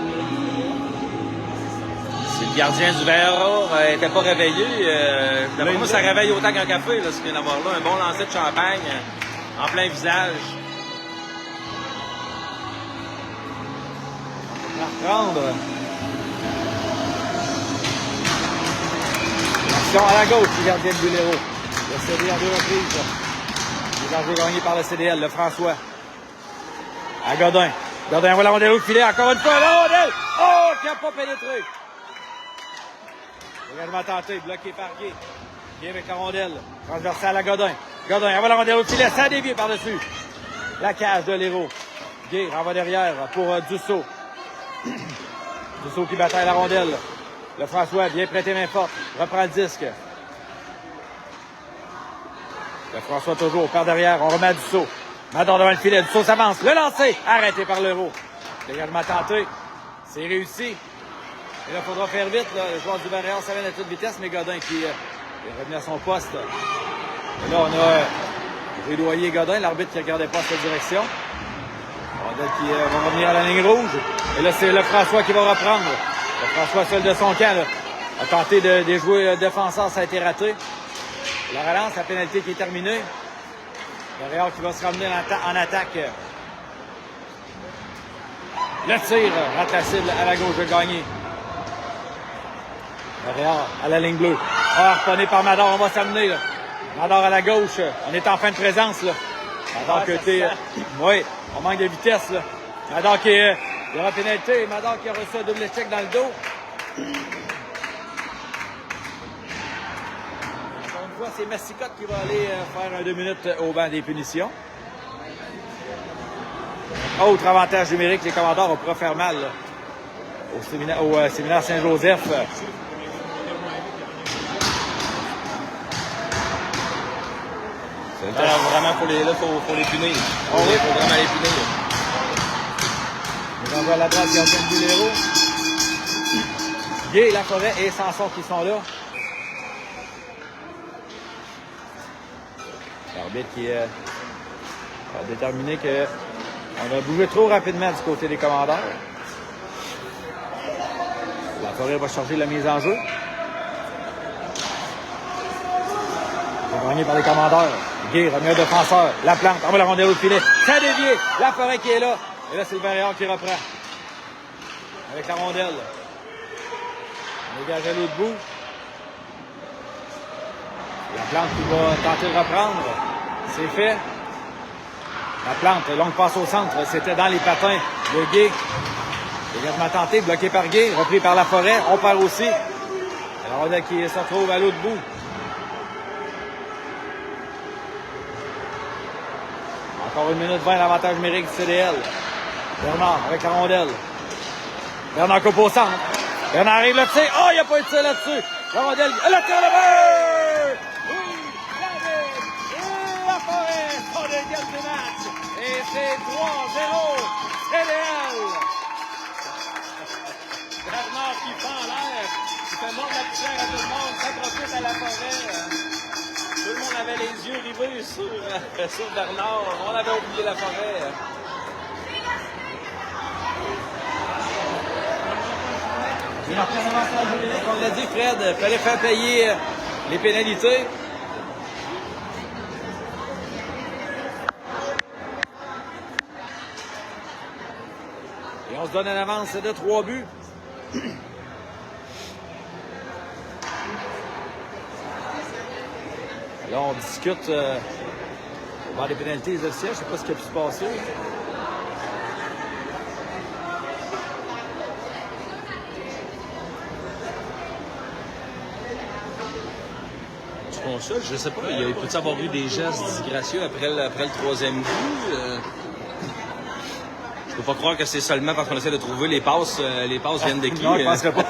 Si le gardien du Varéor n'était pas réveillé, d'après moi, ça réveille autant qu'un café, là, ce qu'il vient d'avoir là. Un bon lancer de Champagne en plein visage. On va reprendre. Action à la gauche du gardien de Bulero. Le CD en 2 reprises. Les enjeux gagnés par le CDL, le François. À Godin. Godin voit la rondelle au filet. Encore une fois, la rondelle! Oh, qui n'a pas pénétré. Également tenté, bloqué par Guy. Guy avec la rondelle. Transversale à Godin. Godin envoie la rondelle au filet. Ça dévie par-dessus. La cage de l'Hérault. Guy renvoie derrière pour Dussault. Dussault qui bataille la rondelle. Le François, bien prêté main forte. Reprend le disque. Le François toujours par derrière. On remet à Dussault. Mador devant le filet. Dussault s'avance. Le lancer. Arrêté par l'Hérault. Également tenté. C'est réussi. Et là, il faudra faire vite. Là. Le joueur du Varéor s'amène à toute vitesse, mais Godin qui est revenu à son poste. Et là, on a rédoyé Godin, l'arbitre qui ne regardait pas cette direction. Rondelle qui va revenir à la ligne rouge. Et là, c'est le François qui va reprendre. Le François seul de son camp là, a tenté de déjouer le défenseur, ça a été raté. La relance, la pénalité qui est terminée. Varéor qui va se ramener en attaque. Le tir rate la cible à la gauche de Gagné. Varéor à la ligne bleue. Harponné par Mador, on va s'amener. Là. Mador à la gauche. On est en fin de présence. Là. Mador qui a été... Oui, on manque de vitesse. Là. Mador qui est... Il y aura pénalité. Mador qui a reçu un double échec dans le dos. Encore une fois, c'est Massicotte qui va aller faire un 2 minutes au banc des punitions. Autre avantage numérique, les commandeurs on pourra faire mal là, au séminaire Saint-Joseph. Alors vraiment, faut les punir. Oh, oui. Faut vraiment les punir. On envoie à la droite, gardien de Bulero. Guy, Laforêt et Sanson qui sont là. L'arbitre qui a déterminé qu'on a bougé trop rapidement du côté des commandeurs. Laforêt va changer la mise en jeu. C'est gagné par les commandeurs. Guy remet un défenseur. La plante, envoie la rondelle au filet. Ça dévié. Laforêt qui est là. Et là, c'est le Varéor qui reprend. Avec la rondelle. Dégage à l'autre bout. La plante qui va tenter de reprendre. C'est fait. La plante, longue passe au centre. C'était dans les patins de Gay. Dégagement tenté, bloqué par Gay, repris par La Forêt. On perd aussi. La rondelle qui se retrouve à l'autre bout. Encore 1 minute 20, l'avantage numérique du CDL. Bernard avec la rondelle. Bernard coupe au centre. Bernard arrive là-dessus. Oh, il n'y a pas eu de tir là-dessus. La rondelle. Le tir de but! Oui, David et La Forêt sont de gagne du match. Et c'est 3-0 CDL. Bernard qui prend en l'air. Il fait mordre la poussière à tout le monde. Ça profite à La Forêt. Tout le monde avait les yeux rivés sur Bernard. On avait oublié La Forêt. Il a pris un avantage numérique. On l'a dit, Fred, il fallait faire payer les pénalités. Et on se donne une avance de 3 buts. Là, on discute voir les pénalités des officiels. Je ne sais pas ce qui a pu se passer. Console, je sais pas, il peut-il avoir eu des gestes disgracieux après le 3e but? Je peux pas croire que c'est seulement parce qu'on essaie de trouver les passes viennent de qui? Non, je ne penserais pas.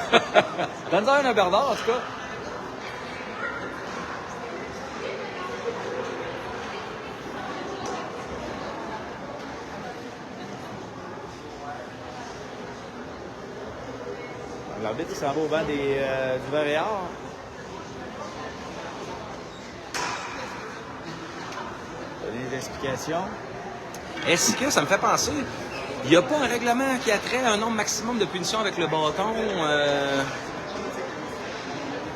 Donne-en un à Bernard, en tout cas. L'arbitre s'en va au banc du Varéard. Donner des explications. Est-ce que ça me fait penser, il n'y a pas un règlement qui a trait à un nombre maximum de punitions avec le bâton?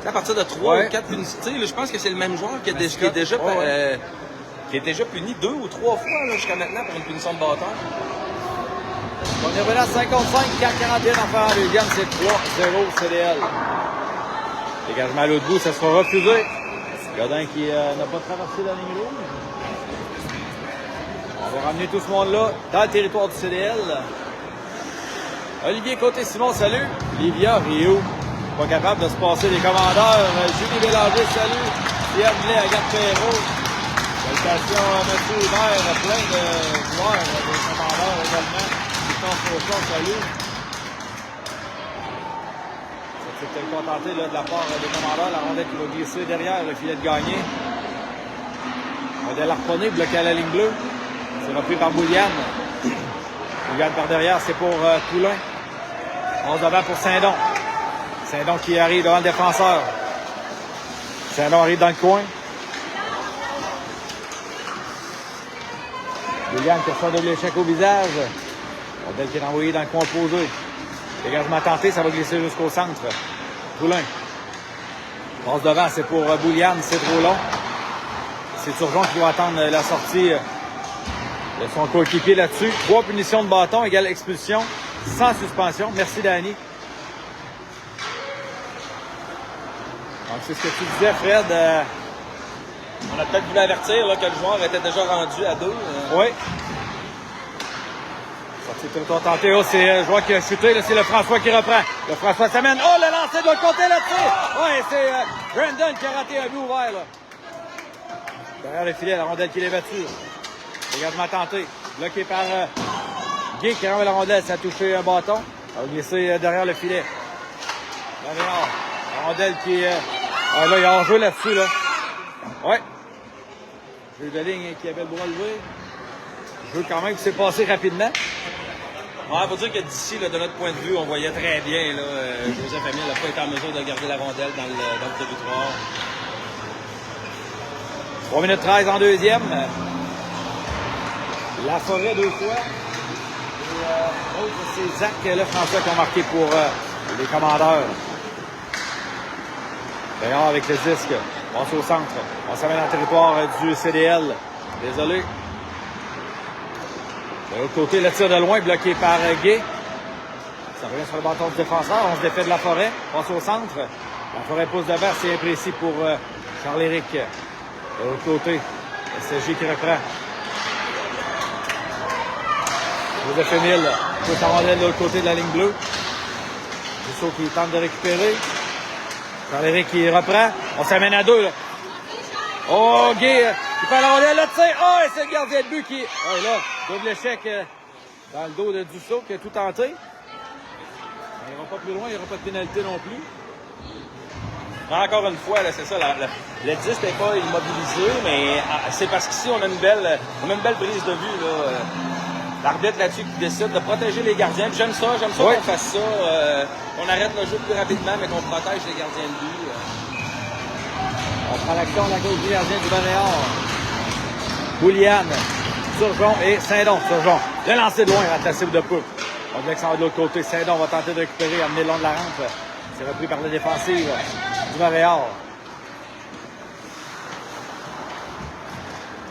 À partir de 3 ou 4 punitions, je pense que c'est le même joueur qui est déjà puni 2 ou 3 fois jusqu'à maintenant pour une punition de bâton. On est revenu à 55, 4-41 en fin en deuxième, c'est 3-0 CDL. Dégagement à l'autre bout, ça sera refusé. Godin qui n'a pas traversé la ligne rouge. On va ramener tout ce monde-là dans le territoire du CDL. Olivier Côté-Simon, salut. Livia Rio, pas capable de se passer les commandeurs. Julie Bélanger, salut. Pierre Blais, Agathe Perrault. Salutations à M. Hubert, plein de joueurs, des commandeurs également. Salut. C'était contenté là, de la part des commandeurs. La rondelle qui va glisser derrière le filet de gagné. Rondelle harponnée, bloqué à la ligne bleue. C'est repris par Bouliane. Bouliane par derrière, c'est pour Poulain. 11 devant pour Saint-Don. Saint-Don qui arrive devant le défenseur. Saint-Don arrive dans le coin. Bouliane qui reçoit double échec au visage. Rondelle qui est envoyée dans le coin opposé. Dégagement tenté, ça va glisser jusqu'au centre. Poulain. Passe devant, c'est pour Bouliane, c'est trop long. C'est Turgeon qui doit attendre la sortie de son coéquipier là-dessus. 3 punitions de bâton égale expulsion, sans suspension. Merci, Danny. Donc, c'est ce que tu disais, Fred. On a peut-être voulu avertir là, que le joueur était déjà rendu à 2. Oui. C'est tout tenté. Oh, c'est le joueur qui a chuté. C'est le François qui reprend. Le François s'amène. Oh, le lancer de l'autre côté là-dessus. Oui, c'est Brandon qui a raté un but ouvert. Là. Derrière le filet, la rondelle qui l'est battue. Dégagement tenté. Bloqué par Guy qui renvoie la rondelle. Ça a touché un bâton. Ça va glisser derrière le filet. La rondelle qui... là, il a rejoué là-dessus. Là. Oui. Jeu de ligne qui avait le bras levé. Jeu quand même qui s'est passé rapidement. Ouais, il faut dire que d'ici, de notre point de vue, on voyait très bien là, Joseph Amil n'a pas été en mesure de garder la rondelle dans le territoire. 3 minutes 13 en deuxième. La Forêt 2 fois. Et l'autre, c'est Zach Lefrançois qui a marqué pour les commandeurs. D'ailleurs, avec le disque, on passe au centre. On s'amène dans le territoire du CDL. Désolé. De l'autre côté, le tir de loin bloqué par Gay. Ça revient sur le bâton du défenseur. On se défait de la forêt. Passe au centre. La forêt pousse devant. C'est imprécis pour Charles-Éric. De l'autre côté, SSG qui reprend. Joseph Émile pousse la rondelle de l'autre côté de la ligne bleue. Rousseau qui tente de récupérer. Charles-Éric qui reprend. On s'amène à deux. Là. Oh, Guy qui perd la rondelle. Là, tire. Oh, et c'est le gardien de but qui... Oh, là, double échec dans le dos de Dussault qui a tout tenté. Il n'ira pas plus loin. Il n'y aura pas de pénalité non plus. Encore une fois, c'est ça, le 10 n'est pas immobilisé, mais c'est parce qu'ici, on a une belle prise de vue. L'arbitre là-dessus qui décide de protéger les gardiens. J'aime ça oui. Qu'on fasse ça. On arrête le jeu plus rapidement, mais qu'on protège les gardiens de but. On prend l'action de la gauche du gardien du Banéard. Bouliane, Turgeon et Saint-Don. Turgeon, le lancer de loin à la cible de peu. On dirait que ça va de l'autre côté. Saint-Don va tenter de récupérer, amener le long de la rampe. C'est repris par la défensive du Montréal.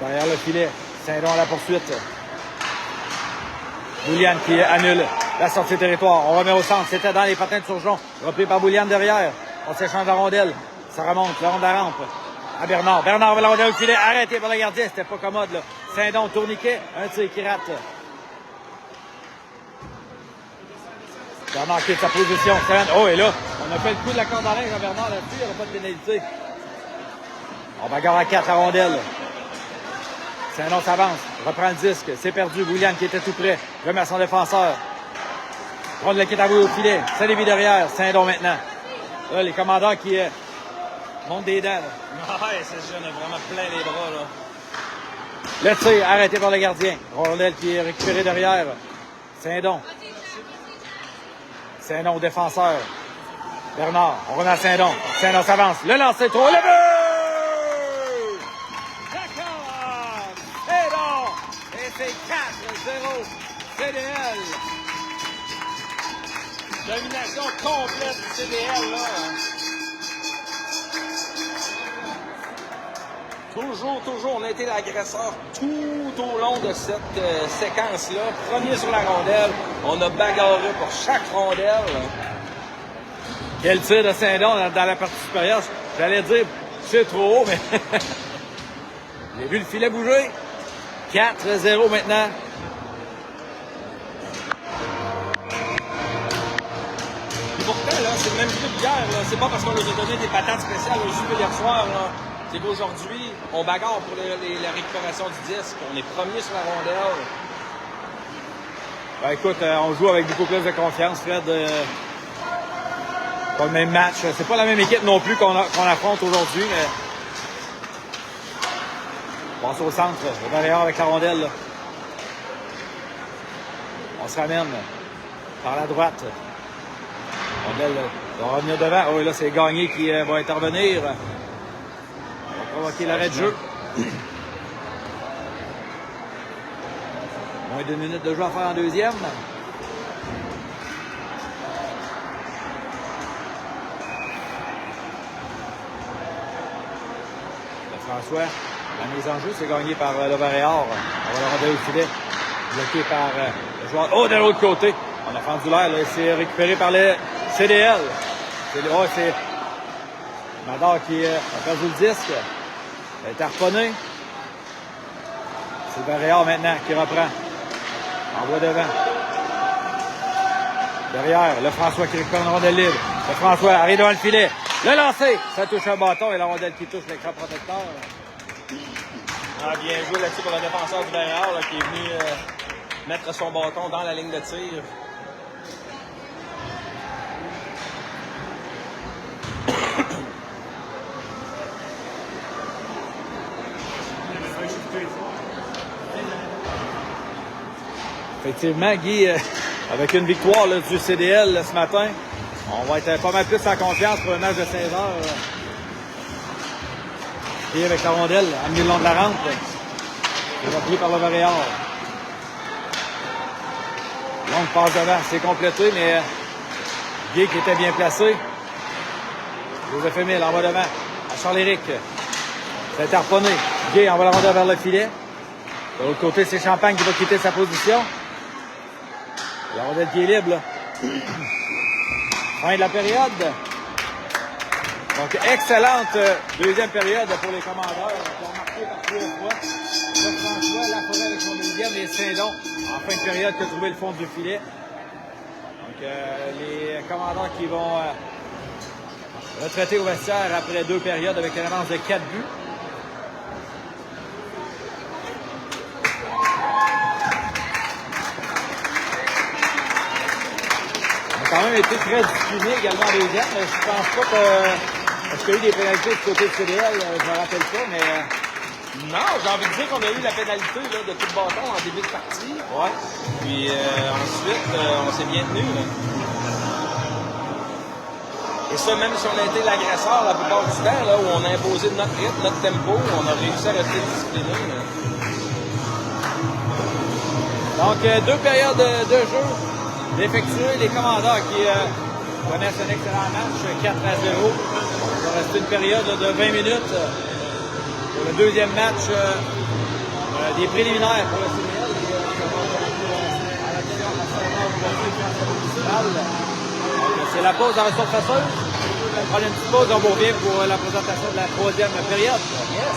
Derrière le filet, Saint-Don à la poursuite. Bouliane qui annule la sortie de territoire. On remet au centre. C'était dans les patins de Turgeon. Repris par Bouliane derrière. On s'échange la rondelle. Ça remonte, le rond de la rampe. À Bernard. Bernard va la rondelle au filet. Arrêté par le gardien. C'était pas commode, là. Saint-Don, tourniquet. Un tir qui rate. Bernard quitte sa position. Oh, et là, on a fait le coup de la corde à linge à Bernard là-dessus. Il n'y aura pas de pénalité. On bagarre à 4 à rondelle. Saint-Don s'avance. Reprend le disque. C'est perdu. Bouliane qui était tout près. Remet à son défenseur. Prendre le quitte à bout au filet. Saint-Lévis derrière. Saint-Don maintenant. Là, les commandants qui montent des dents. Ouais, c'est jeune, a vraiment plein les bras, là. Le tir arrêté par le gardien. Rondelle qui est récupéré derrière. Saint-Don. Saint-Don au défenseur. Bernard, on remet à Saint-Don. Saint-Don s'avance. Le lancer trop. Le but! D'accord! Saint-Don! Et c'est 4-0. CDL. Domination complète du CDL, là. Toujours, on a été l'agresseur tout au long de cette séquence-là. Premier sur la rondelle, on a bagarré pour chaque rondelle. Quel tir de Saint-Don dans la partie supérieure. J'allais dire, c'est trop haut, mais j'ai vu le filet bouger. 4-0 maintenant. Et pourtant, là, c'est le même jeu d'hier. C'est pas parce qu'on nous a donné des patates spéciales au jeu hier soir. Là. C'est qu'aujourd'hui, on bagarre pour la récupération du disque. On est premier sur la rondelle. Ben, écoute, on joue avec beaucoup plus de confiance, Fred. Pas le même match. C'est pas la même équipe non plus qu'on affronte aujourd'hui, mais... On passe au centre, au derrière avec la rondelle. Là. On se ramène par la droite. Rondelle va revenir devant. Oh, et là, c'est Gagné qui va intervenir. Provoquer l'arrêt de jeu. Moins de 2 minutes de jeu à faire en deuxième. François, la mise en jeu, c'est gagné par le Varéor. On va le rendre au filet. Bloqué par le joueur. Oh, de l'autre côté. On a fendu l'air. C'est récupéré par le CDL. C'est Mador qui a perdu le disque. Elle est harponnée. C'est Varéor maintenant qui reprend. Envoie devant. Derrière, le François qui récupère une rondelle libre. Le François arrive devant le filet. Le lancer, ça touche un bâton et la rondelle qui touche l'écran protecteur. Ah, bien joué là-dessus pour le défenseur du Varéor qui est venu mettre son bâton dans la ligne de tir. Effectivement, Guy, avec une victoire là, du CDL là, ce matin, on va être pas mal plus en confiance pour un match de 16 heures. Et avec la rondelle, amené le long de la rampe. C'est repris par le Varéor. Longue passe devant, c'est complété, mais Guy qui était bien placé. Joseph Émile en va devant à Charles-Éric. Ça a été harponné. Guy envoie la rondelle vers le filet. De l'autre côté, c'est Champagne qui va quitter sa position. La rondelle qui est libre, là. Fin de la période. Donc, excellente deuxième période pour les commandeurs. Qui ont marqué par 3 fois. Là, François Laforêt avec son deuxième et Saint-Don en fin de période qui a trouvé le fond du filet. Donc, les commandeurs qui vont retraiter au vestiaire après 2 périodes avec une avance de 4 buts. On a quand même été très discipliné également en deuxième. Je pense pas que... Est-ce qu'il y a eu des pénalités du côté de CDL? Je me rappelle pas, mais... Non, j'ai envie de dire qu'on a eu la pénalité là, de coup de bâton en début de partie. Ouais. Puis ensuite, on s'est bien tenu. Là. Et ça, même si on a été l'agresseur la plupart du temps, là, où on a imposé notre rythme, notre tempo, on a réussi à rester discipliné. Là. Donc, 2 périodes de jeu d'effectuer. Les commandeurs qui connaissent un excellent match, 4-0. Il va rester une période de 20 minutes pour le deuxième match des préliminaires pour le CDL. C'est la pause dans la surfaceuse. On va prendre une petite pause, on vous revient pour la présentation de la troisième période. Yes!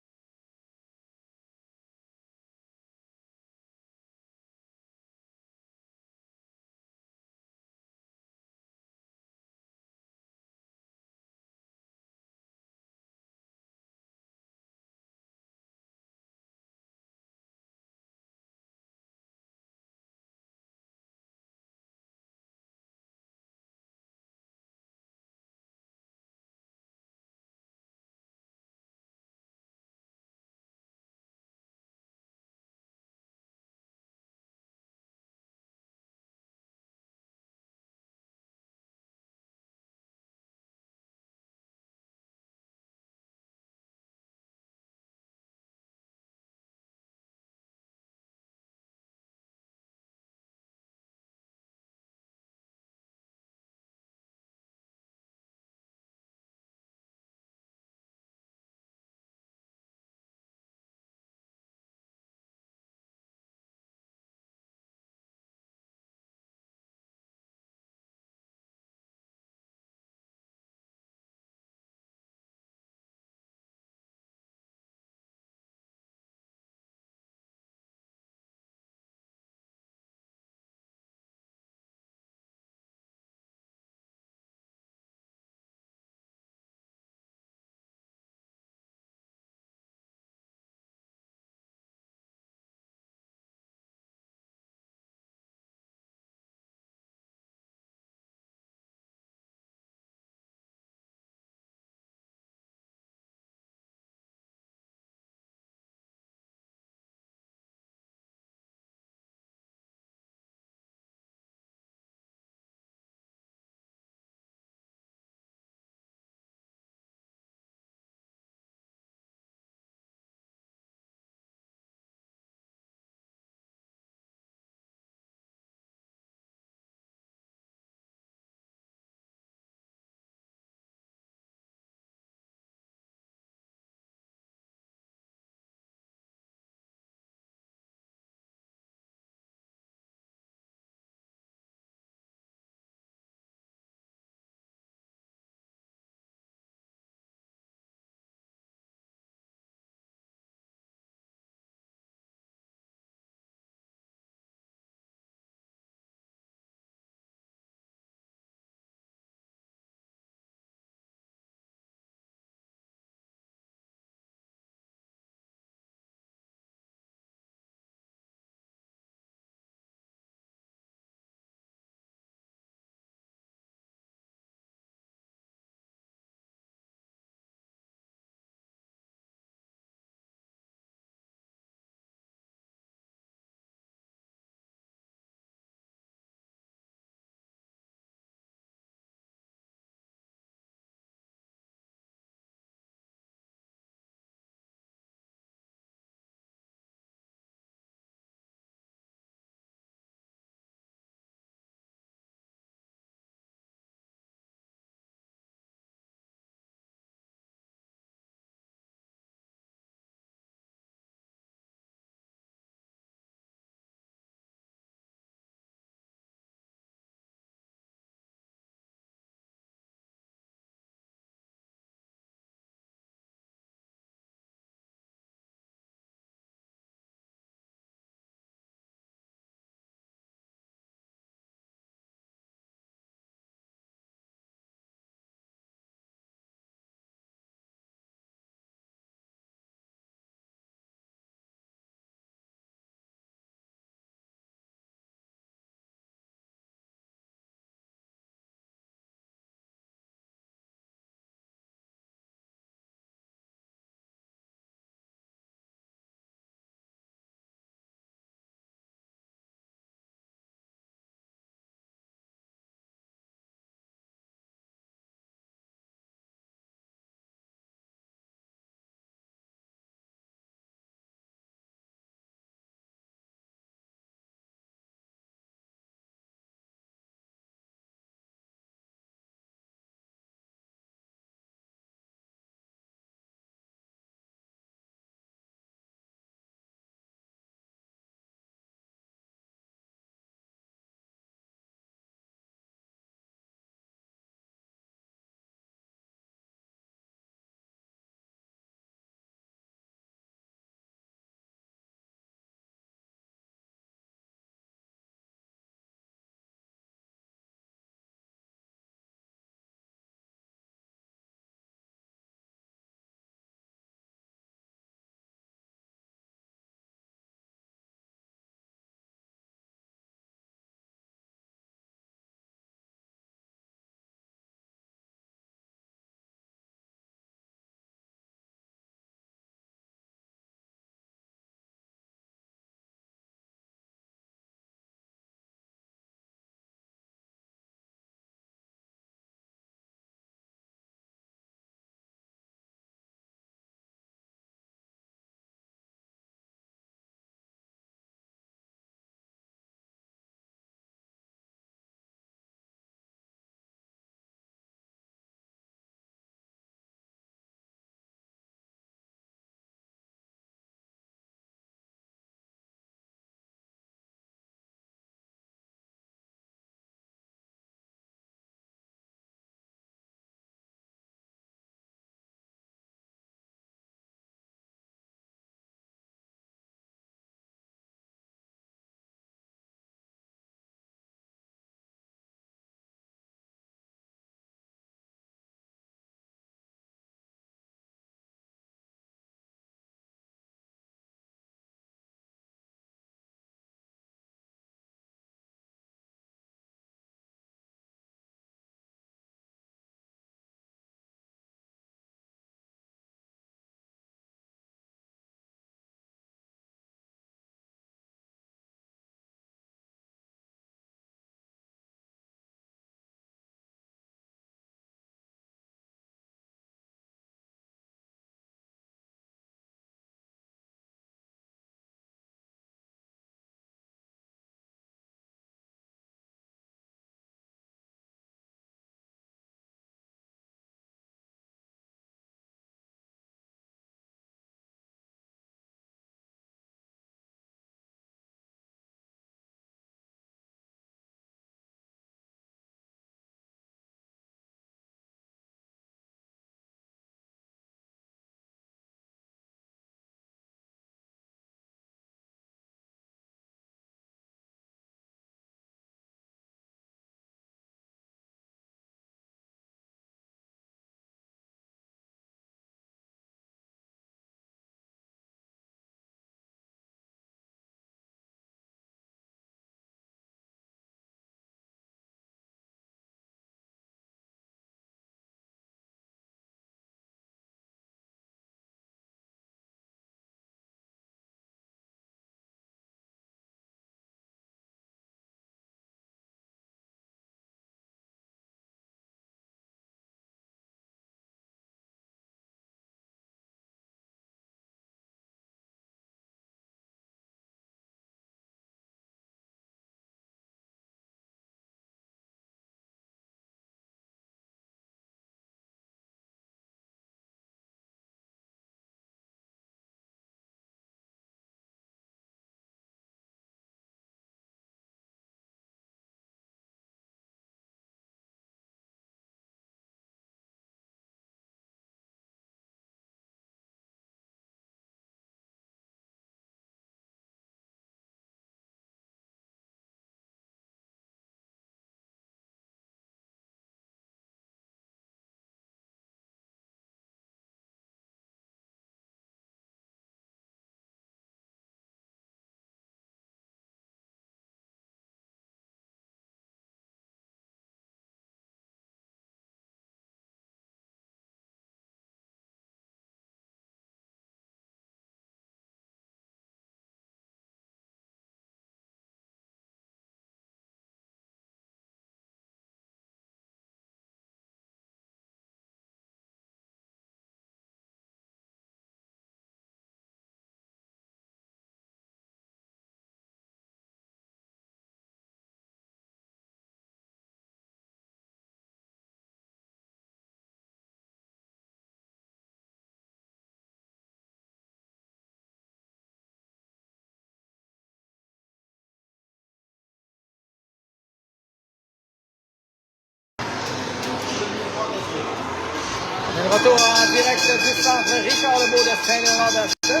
De retour en direct du centre Richard Lebeau de Saint-Léonard d'Aston.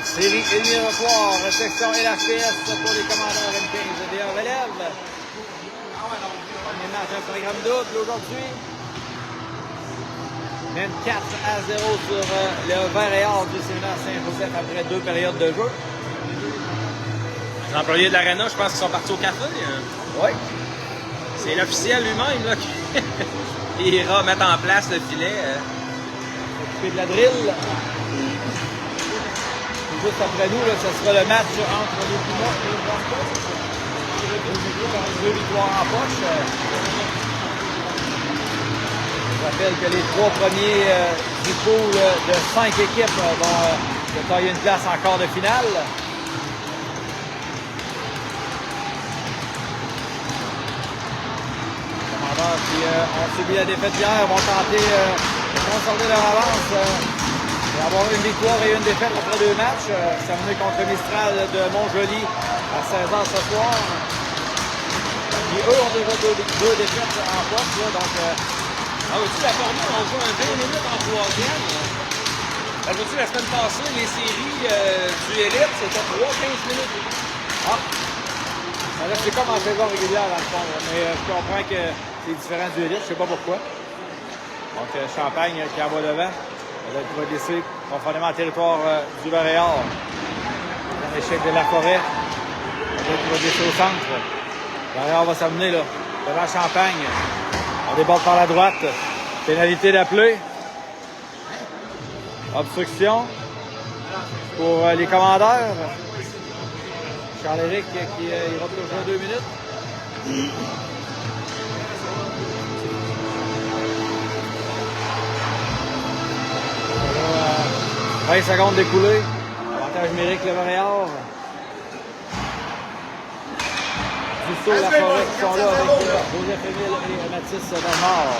Série éliminatoire, section LHPS pour les commandeurs M15 de relève. Premier match, un programme double aujourd'hui. Même 4-0 sur le vert et or du séminaire Saint-Joseph après 2 périodes de jeu. Les employés de l'Arena, je pense qu'ils sont partis au café. Oui. C'est l'officiel lui-même là, qui ira mettre en place le filet. Occupé de la drill. Juste après nous, là, ce sera le match entre les Pumas et les Broncos. Deux victoires en poche. Je rappelle que les 3 premiers du pool de 5 équipes vont tailler une place en quart de finale. Les commandeurs qui ont subi la défaite hier vont tenter de conserver leur avance. Et avoir une victoire et une défaite après 2 matchs. Terminé contre Mistral de Montjoly à 16h ce soir. Et eux ont déjà 2 défaites en poche. Donc, vois-tu, la Formule, on joue un 20 minutes en 3e. Vois-tu, la semaine passée, les séries du Elite, c'était 3-15 minutes. Là, c'est comme en saison régulière, dans le fond. Mais je comprends que c'est différent du Elite. Je ne sais pas pourquoi. Donc, Champagne qui envoie devant. Qui va glisser conformément au territoire du Varéor. Un échec de la forêt. Qui va glisser au centre. Varéor va s'amener là. Devant Champagne. On déborde par la droite. Pénalité d'appelé. Obstruction pour les commandeurs. Charles-Éric qui ira toujours 2 minutes. 20 secondes d'écoulée. Avantage numérique, le Varéor. Dussault, la forêt qui sont là avec Joseph-Émile et Mathis Bernard.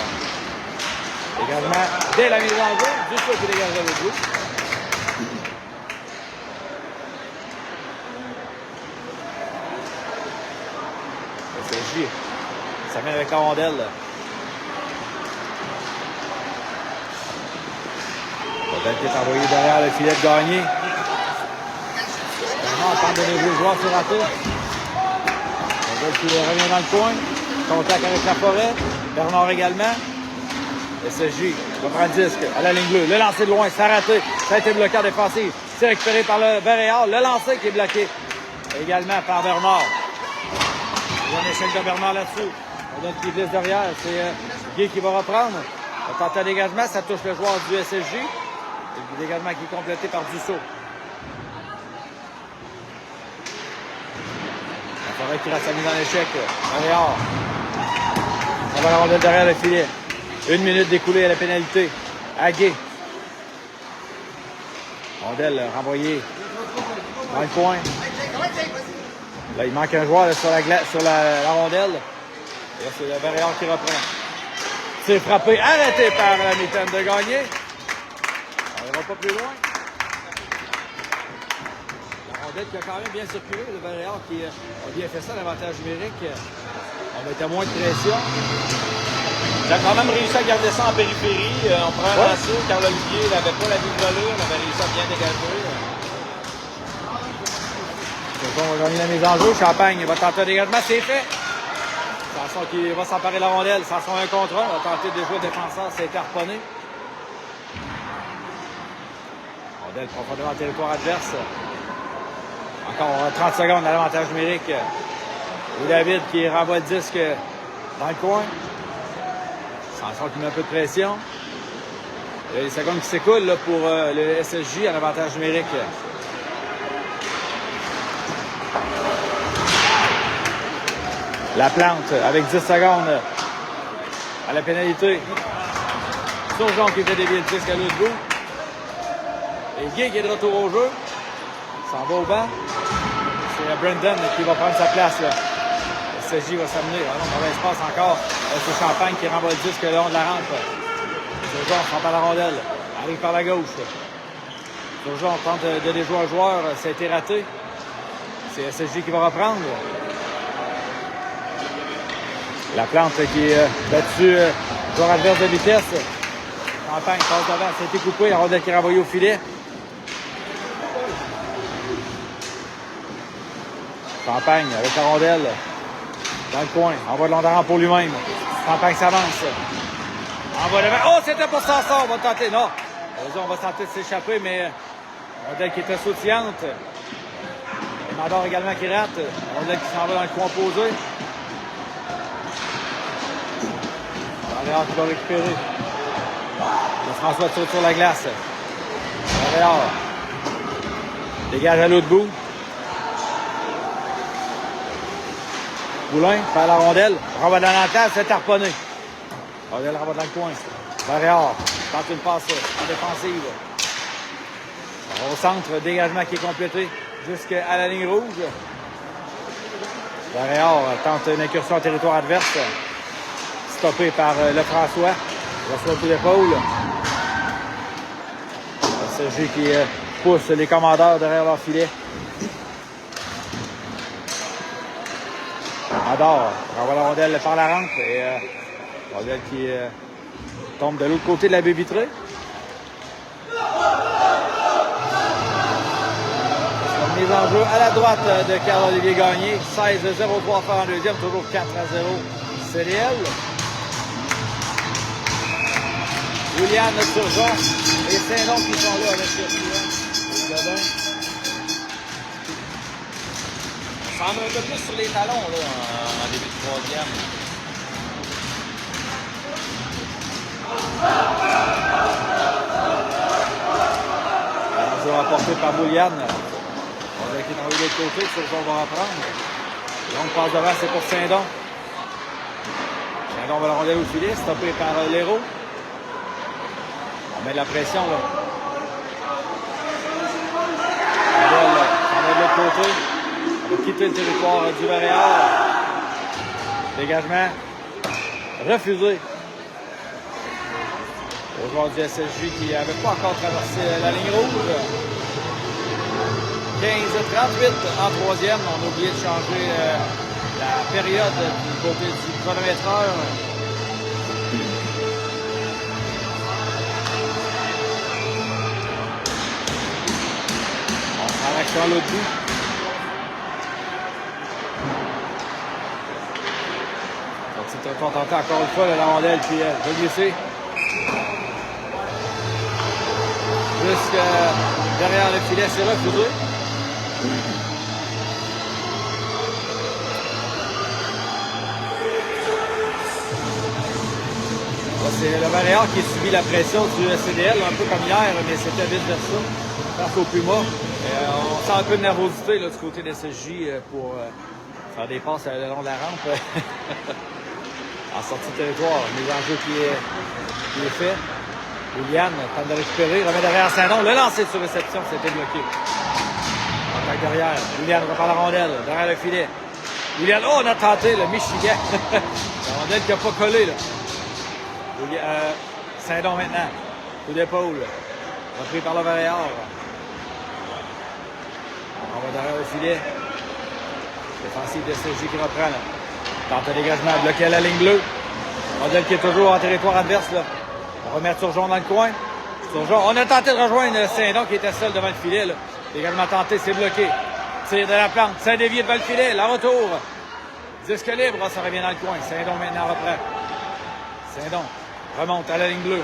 Dégagement dès la mise en jeu. Dussault qui dégage le bout. C'est J. Ça mène avec la rondelle. Rondelle qui est envoyée derrière le filet de Gagné. Bernard tente de donner le joueur sur raté. Rondelle qui revient dans le coin. Contact avec la forêt. Bernard également. SSJ va prendre disque à la ligne bleue. Le lancer de loin, ça a raté. Ça a été bloqué en défensive. C'est récupéré par le Varéor. Le lancer qui est bloqué également par Bernard. Il y a un échec de Bernard là-dessus. On donne qui glisse derrière. C'est Guy qui va reprendre. On tente un dégagement. Ça touche le joueur du SSJ. Et le dégagement qui est complété par Dussault. La forêt qui reste mise en échec. Varéor. On va la rondelle derrière le filet. 1 minute d'écoulée à la pénalité. Aguet. Rondelle renvoyée dans le coin. Là, il manque un joueur là, sur la rondelle. Et là, c'est le Varéor qui reprend. C'est frappé, arrêté par la mitaine de Gagné. On n'ira pas plus loin. La rondelle qui a quand même bien circulé. Le Varéor qui a bien fait ça, l'avantage numérique. On mettait moins de pression. J'ai quand même réussi à garder ça en périphérie. On prend un lancer. Carl Olivier n'avait pas la vie de volure. On avait réussi à bien dégager. On va gagner la mise en jeu. Champagne va tenter un dégagement. C'est fait. Sanson qui va s'emparer de la rondelle. Sanson 1 contre 1. On va tenter de jouer le défenseur. C'est harponné. Rondelle profondément au territoire adverse. Encore 30 secondes à l'avantage numérique. Et David qui renvoie le disque dans le coin. Sanson qui met un peu de pression. Il y a les secondes qui s'écoulent pour le SSJ à l'avantage numérique. La plante avec 10 secondes à la pénalité. Surgeon qui fait dévier le disque à l'autre bout. Et Guy qui est de retour au jeu. S'en va au banc. C'est Brendan qui va prendre sa place. Là. Le SSJ va s'amener. Ah non, mauvais espace encore. C'est Champagne qui renvoie le disque le long de la rampe. Surgeon prend par la rondelle. Arrive par la gauche. Surgeon tente de déjouer un joueur. Ça a été raté. C'est SSJ qui va reprendre. La plante qui est battue Joueur adverse de vitesse. Champagne passe devant, ça a été coupé. La rondelle qui est renvoyée au filet. Champagne avec la rondelle. Dans le coin. Envoie de l'endarant pour lui-même. Champagne s'avance. Envoie devant. Oh, c'était pour s'en sortir. On va tenter. Non. On va tenter de s'échapper, mais rondelle qui était sautillante. Mandor également qui rate. Rondelle qui s'en va dans le coin opposé. Réal qui va récupérer. François tire sur la glace. Réal. Dégage à l'autre bout. Poulain fait la rondelle. Renvoie dans la tête, c'est tarponné. Rondelle renvoie dans le coin. Réal tente une passe en défensive. Au centre, dégagement qui est complété jusqu'à la ligne rouge. Réal tente une incursion en territoire adverse. Stoppé par Lefrançois. Reçoit tout l'épaule. SSG qui pousse les commandeurs derrière leur filet. Mandor renvoie la rondelle par la rampe. Et rondelle qui tombe de l'autre côté de la baie vitrée. Mise en jeu à la droite de Carl-Olivier Gagné. 16-0-3 à faire en deuxième. Toujours 4-0 CDL. William Turgeon et Saint-Don qui sont là avec le suivant. On semble un peu plus sur les talons là, en début de troisième. Un jeu remporté par Bouliane. On va qui est envoyé de l'autre côté, Turgeon va reprendre. Donc passe devant, c'est pour Saint-Don. Saint-Don va la rondelle au filet, stoppé par Léraud. On met de la pression, là. On va de l'autre côté. On va quitter le territoire du Varéal. Dégagement. Refusé. Au joueur du SSJ qui n'avait pas encore traversé la ligne rouge. 15-38 en troisième. On a oublié de changer la période du côté du chronométreur. En action à l'autre bout. Donc c'est un temps tenté encore une fois la rondelle qui va glisser. Jusque derrière le filet, c'est refusé. C'est le Varéal qui subit la pression du CDL, un peu comme hier, mais c'était vice-versa. Face au Puma. On sent un peu de nervosité là, du côté de SSJ pour faire des passes le long de la rampe. En sortie de territoire, mise en jeu qui est fait. William tente de récupérer, remet derrière Saint-Don. Le lancer sur réception, c'était bloqué. Attaque derrière. William repart la rondelle, derrière le filet. William, oh, on a tenté le Michigan. La rondelle qui n'a pas collé. Là. Saint-Don maintenant. Coup d'épaule. Repris par le Varéal. On va derrière le filet. Défensive de SSJ qui reprend. Là. Tente de dégagement, bloqué à la ligne bleue. Rondelle qui est toujours en territoire adverse. Là. On remet Turgeon dans le coin. Turgeon, on a tenté de rejoindre Saint-Don qui était seul devant le filet. Là. Dégagement tenté, c'est bloqué. Tire de la plante. Saint-Dévié devant le filet. La retour. Disque libre, ça revient dans le coin. Saint-Don maintenant reprend. Saint-Don remonte à la ligne bleue.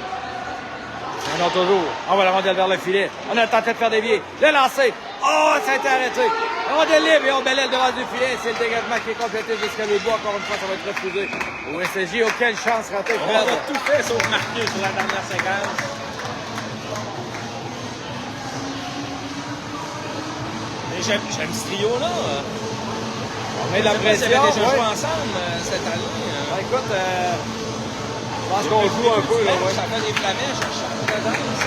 Saint-Don toujours. On va la rondelle vers le filet. On a tenté de faire dévier. Le lancer. Oh, ça a été arrêté. La rondelle libre et on balaye devant du filet. C'est le dégagement qui est complété jusqu'à l'autre bout. Encore une fois, ça va être refusé. Au SSJ, aucune chance ratée. On a tout fait sauf marquer sur la dernière séquence. J'aime ce trio-là. On met de la pression. Ils avaient déjà ouais. joué ensemble cette année. Ben, écoute, je pense qu'on joue un peu. Là, ouais. Ça fait des flamèches à chaque présence.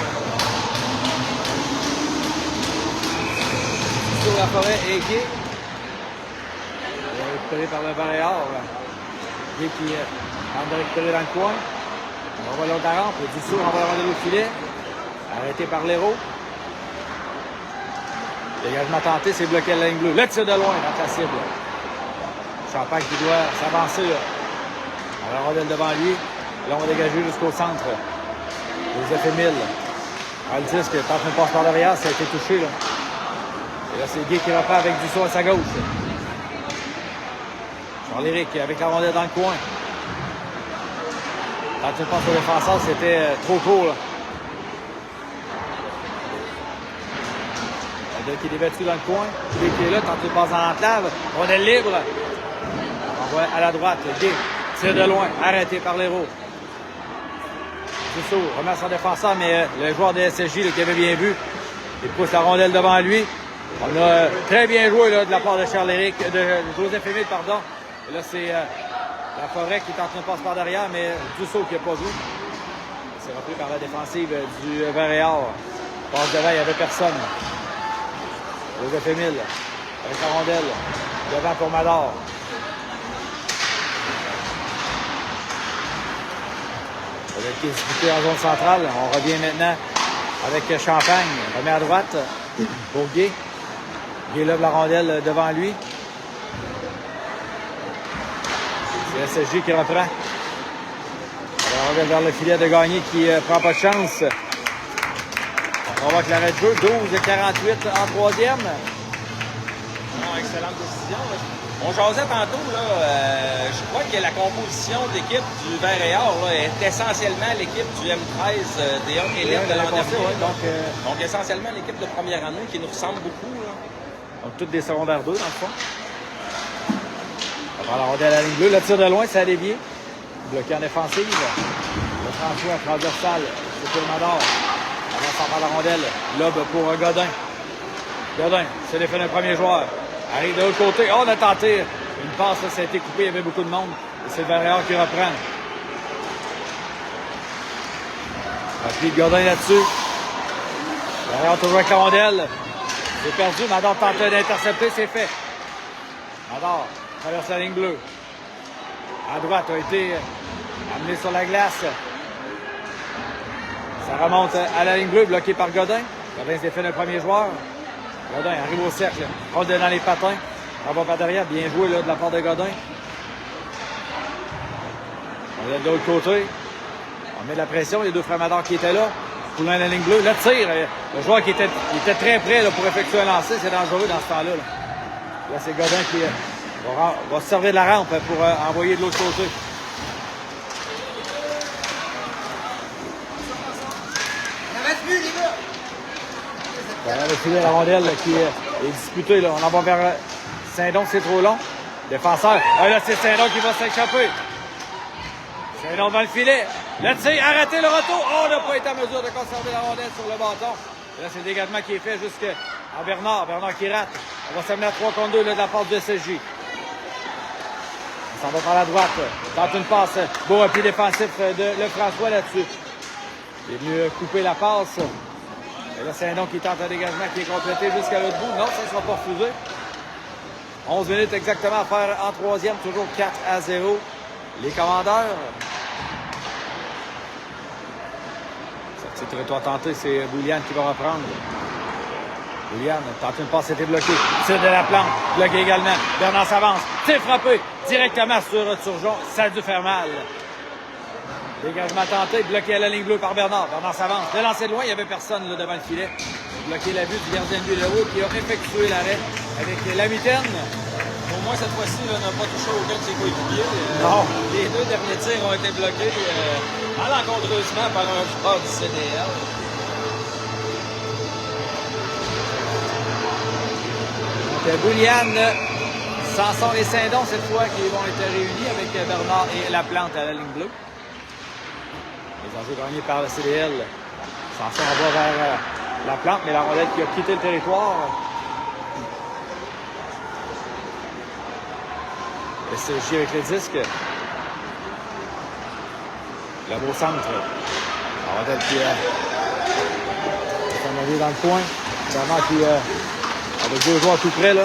Sur la forêt, Égé. Récupéré par le Varéal. Égé qui tente de récupérer dans le coin. On va l'autre à rampe. Dussault renvoie la rondelle au filet. Arrêté par l'héros. Dégagement tenté, c'est bloqué à la ligne bleue. Le tir de loin dans la cible. Champagne qui doit s'avancer. On a la rondelle devant lui. Là, on va dégager jusqu'au centre. Joseph Émile. Le disque tente une passe par derrière, ça a été touché. Là. Et là, c'est Guy qui reprend avec Dussault à sa gauche. Charles-Éric avec la rondelle dans le coin. Tente une passe au défenseur, c'était trop court. Là. Qui est débattu dans le coin. Guy qui est là, tente une passe dans l'enclave. Rondelle libre. On voit à la droite. Guy tire de loin, arrêté par l'héros. Dussault remet son défenseur, mais le joueur de SSJ là, qui avait bien vu, il pousse la rondelle devant lui. On a très bien joué là, de la part de Charles-Éric, de Joseph Émile, pardon. Et là, c'est la Forêt qui tente une passe par derrière, mais Dussault qui n'a pas vu. C'est repris par la défensive du Vert-et-Or. Passe devant, il n'y avait personne. Joseph Émile avec la rondelle devant pour Mador. Qui est disputé en zone centrale. On revient maintenant avec Champagne. On remet à droite pour Guy. Guy lève la rondelle devant lui. C'est SSJ qui reprend. La rondelle vers le filet de Gagné qui prend pas de chance. On va avec l'arrêt de jeu. 12-48 en troisième. Non, excellente décision. On jasait tantôt, là, je crois que la composition d'équipe du Vert-et-Or est essentiellement l'équipe du M13 des Young Élite de l'an dernier. Donc, essentiellement l'équipe de première année qui nous ressemble beaucoup. Là. Donc, toutes des secondaires 2, dans le fond. On va la rondelle à la ligne bleue. Le tir de loin, ça a dévié. Bloqué en défensive. Le François transversal. C'est pour Mador. On va par la rondelle. Lob pour Godin. Godin, c'est défait d'un premier joueur. Arrive de l'autre côté. Oh, on a tenté une passe, ça a été coupé, il y avait beaucoup de monde. Et c'est le Vert-et-Or qui reprend. Appui de Godin là-dessus. Vert-et-Or toujours avec la rondelle. C'est perdu. Mador tente d'intercepter, c'est fait. Mador traverse la ligne bleue. À droite a été amené sur la glace. Ça remonte à la ligne bleue, bloqué par Godin. Godin se défait d'un premier joueur. Godin arrive au cercle, rondelle dans les patins. On va par derrière, bien joué là, de la part de Godin. On est de l'autre côté. On met de la pression, les deux frères Mador qui étaient là. Poulin à la ligne bleue. Le tir, le joueur qui était très près là, pour effectuer un lancer, c'est dangereux dans ce temps-là. Là, c'est Godin qui va se servir de la rampe pour envoyer de l'autre côté. Le filet, la rondelle qui est disputée. Là. On en va vers Saint-Don, c'est trop long. Défenseur. Ah, là, c'est Saint-Don qui va s'échapper. Saint-Don dans le filet. Le tir, arrêtez le retour. Oh, on n'a pas été en mesure de conserver la rondelle sur le bâton. Et là, c'est le dégagement qui est fait jusqu'à Bernard. Bernard qui rate. On va s'amener à 3 contre 2 là, de la part du SSJ. On s'en va par la droite. Tente une passe. Beau appui défensif de Lefrançois là-dessus. Il est venu couper la passe. Et là, Saint-Don qui tente un dégagement qui est complété jusqu'à l'autre bout. Non, ça ne sera pas refusé. 11 minutes exactement à faire en troisième. Toujours 4-0. Les commandeurs. Sortie de territoire tenté, c'est Bouliane qui va reprendre. Bouliane tente une passe, c'était bloqué. Tire de la plante, bloqué également. Bernard s'avance. Tire frappé directement sur Turgeon. Ça a dû faire mal. Dégagement tenté, bloqué à la ligne bleue par Bernard. Bernard s'avance. De lancer de loin, il n'y avait personne là, devant le filet. Bloqué la vue du gardien de but Leroux qui a effectué l'arrêt avec la mitaine. Au moins, cette fois-ci, il n'a pas touché aucun de ses coéquipiers. Non. Les deux derniers tirs ont été bloqués malencontreusement par un joueur du CDL. Donc, Bouliane, Sanson et Saint-Don, cette fois, qui vont être réunis avec Bernard et Laplante à la ligne bleue. Les enjeux gagnés par le CDL. Sanson va vers Laplante, mais la rondelle qui a quitté le territoire. Le CJ avec le disque. Le beau centre. La rondelle qui est dans le coin. Bernard qui avec deux joueurs tout près là.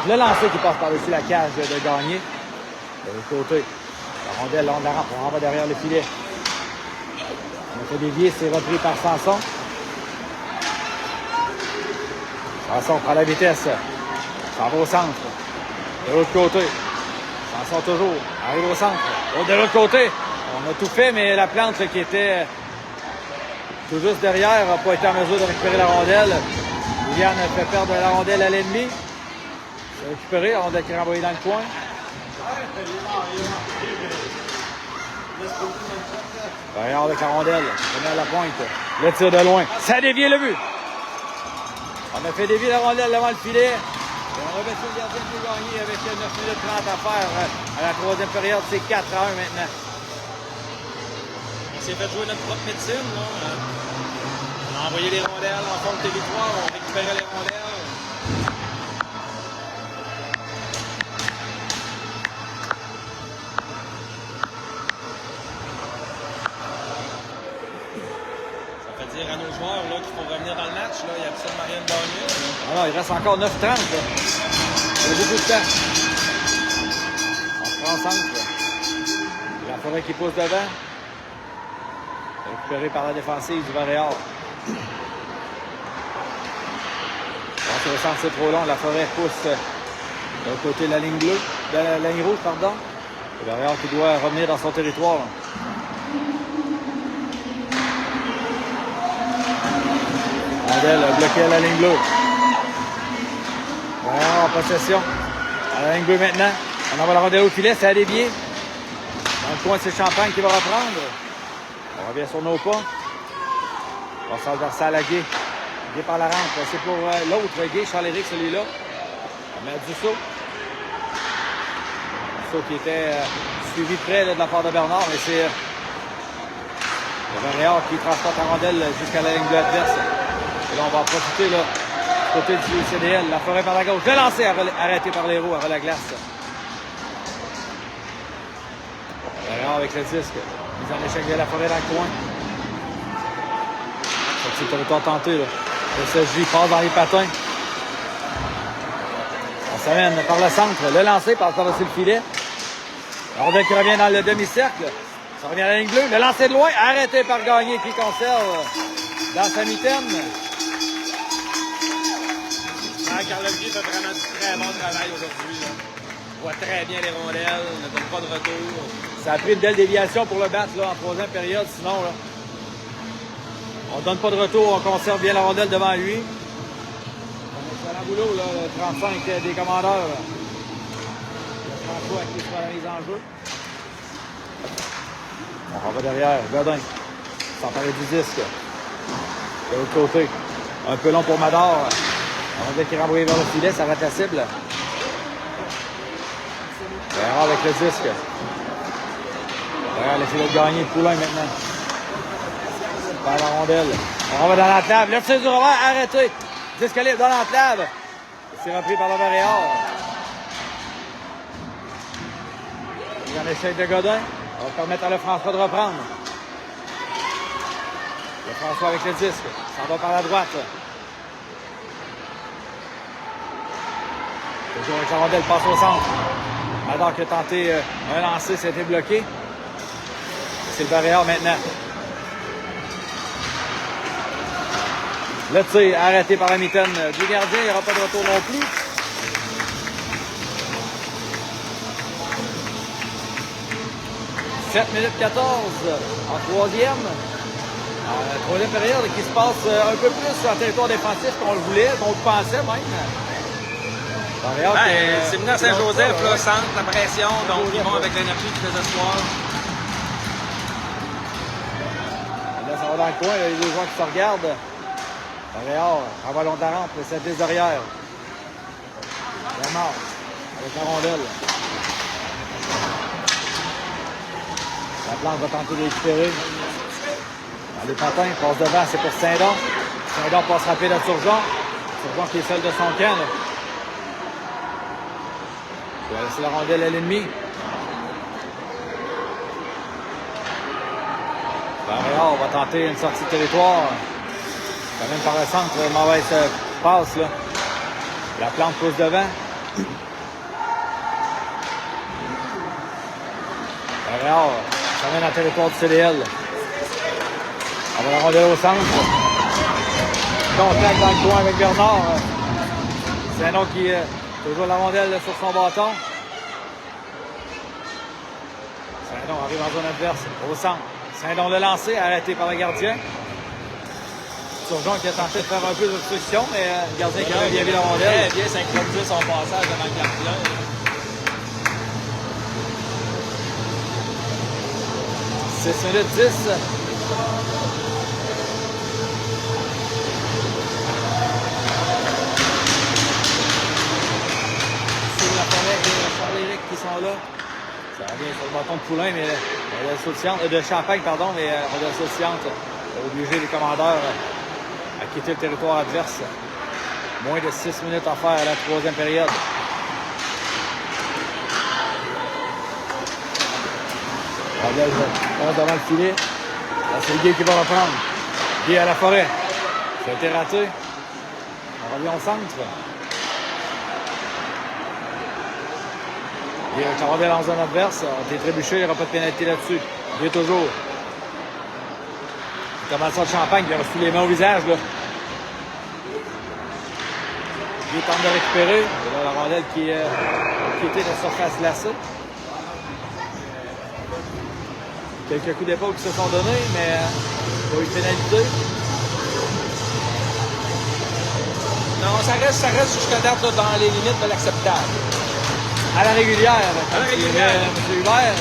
Le lancer qui passe par-dessus la cage de Gagné. De l'autre côté. La rondelle long de la rampe. On en va derrière le filet. On a fait dévier, c'est repris par Sanson. Sanson prend la vitesse. S'en va au centre. De l'autre côté. Sanson toujours. Arrive au centre. De l'autre côté. On a tout fait, mais la plante qui était tout juste derrière n'a pas été en mesure de récupérer la rondelle. Liliane fait perdre la rondelle à l'ennemi. C'est récupéré, la rondelle qui est renvoyée dans le coin. Barrière avec la rondelle, on à la pointe. Le tir de loin. Ça a dévié le but. On a fait dévier la rondelle devant le filet. Et on a battu le gardien qui a gagné avec 9 minutes 30 à faire à la troisième période. C'est 4-1 maintenant. On s'est fait jouer notre propre médecine. Là. On a envoyé les rondelles en fond de territoire, on récupérait les rondelles. Ça fait dire à nos joueurs qu'il faut revenir dans le match. Là. Il y a absolument rien de gagné. Alors, il reste encore 9-30. Il y a beaucoup de temps. On se prend ensemble. La Forêt qui pousse devant. Récupéré par la défensive du Varéor. Sur le centre, c'est trop long. La Forêt pousse de côté de la ligne bleue, de la ligne rouge, pardon. Le Varéor qui doit revenir dans son territoire. Rondelle bloqué à la ligne bleue. Varéor en possession. À la ligne bleue maintenant. On envoie la rondelle au filet, c'est à dévier. Dans le coin, c'est Champagne qui va reprendre. On revient sur nos pas. On s'en adversaire à Guy. Guy par la rampe. C'est pour l'autre Guy, Charles-Éric, celui-là. On met du saut. Saut qui était suivi près là, de la part de Bernard, mais c'est le Varéor qui transporte la rondelle jusqu'à la ligne bleue adverse. Et là, on va en profiter là, du côté du CDL. La Forêt par la gauche. Le lancer arrêté par les roues avant la glace. Varéor avec le disque. Mise en échec de la Forêt dans le coin. C'est le territoire tenté. Là. Le SSJ passe dans les patins. On s'amène par le centre. Le lancer passe par-dessus le filet. La rondelle qui revient dans le demi-cercle. Ça revient à la ligne bleue. Le lancer de loin, arrêté par Gagné qui conserve dans sa mitaine. Carl-Olivier fait vraiment du très bon travail aujourd'hui. On voit très bien les rondelles, ne donne pas de retour. Ça a pris une belle déviation pour le battre là, en troisième période. Sinon, là, on ne donne pas de retour. On conserve bien la rondelle devant lui. Un excellent boulot, là, le 35 des commandeurs. Là. François qui sera la mise en jeu. On va derrière. Godin s'emparer du disque. De l'autre côté. Un peu long pour Mador. La rondelle qui est renvoyée vers le filet, ça rate la cible. Erreur avec le disque. Derrière le filet de Gagné de Poulain maintenant. Par la rondelle. On va dans l'enclave. Le tir du revers, arrêté. Disque libre dans l'enclave. C'est repris par le Varéor. Il y a un échec de Godin. On va permettre à Lefrançois de reprendre. Lefrançois avec le disque. Ça va par la droite. Toujours avec la rondelle, passe au centre. Mador qui a tenté un lancer, ça a été bloqué. C'est le Varéor maintenant. Le tir arrêté par la mitaine du gardien. Il n'y aura pas de retour non plus. « 7 minutes 14 en troisième. Troisième période qui se passe un peu plus sur le territoire défensif qu'on le voulait, qu'on le pensait même. C'est venu à Saint-Joseph, là, centre, la pression, donc ils vont avec l'énergie du désespoir. Là, ça va dans le coin, il y a les deux joueurs qui se regardent. Varéor, en ballon de la rampe, le 7 des arrières. Bernard, avec la rondelle. La plante va tenter de récupérer. Dans les patins, passe devant, c'est pour Saint-Don. Saint-Don passe rapide à Turgeon. Turgeon qui est seul de son camp. Là. Il va laisser la rondelle à l'ennemi. Varéor va tenter une sortie de territoire. Quand même par le centre, mauvaise passe. Là. La plante pousse devant. Varéor s'amène dans le territoire du CDL. On va la rondelle au centre. Contact dans le coin avec Bernard. C'est un autre qui toujours la rondelle sur son bâton. Saint-Don arrive en zone adverse, au centre. Saint-Don le lancé, arrêté par le gardien. Turgeon qui a tenté de faire un peu d'obstruction, mais le gardien qui a bien vu la rondelle. Très bien synchronisé son passage devant le gardien. 6 minutes 10. Charles-Éric qui sont là. Ça revient sur le bâton de Poulain, mais de Champagne, pardon, mais rondelle sautillante a obligé les commandeurs à quitter le territoire adverse. Moins de 6 minutes à faire à la troisième période. Rondelle passe devant le filet. Là, c'est le Guy qui va reprendre. Guy à la forêt. Ça a été raté. On revient au centre. Il y a un rondelle en zone adverse, a été trébuché, il n'y aura pas de pénalité là-dessus. Il est toujours. Thomasson de Champagne qui a reçu les mains au visage. Là. Il tente de récupérer. Et là, la rondelle qui était de la surface glacée. Quelques coups d'épaule qui se sont donnés, mais il y a eu pénalité. Non, ça reste jusqu'à date là, dans les limites de l'acceptable. À la régulière. À la régulière. M. Hubert.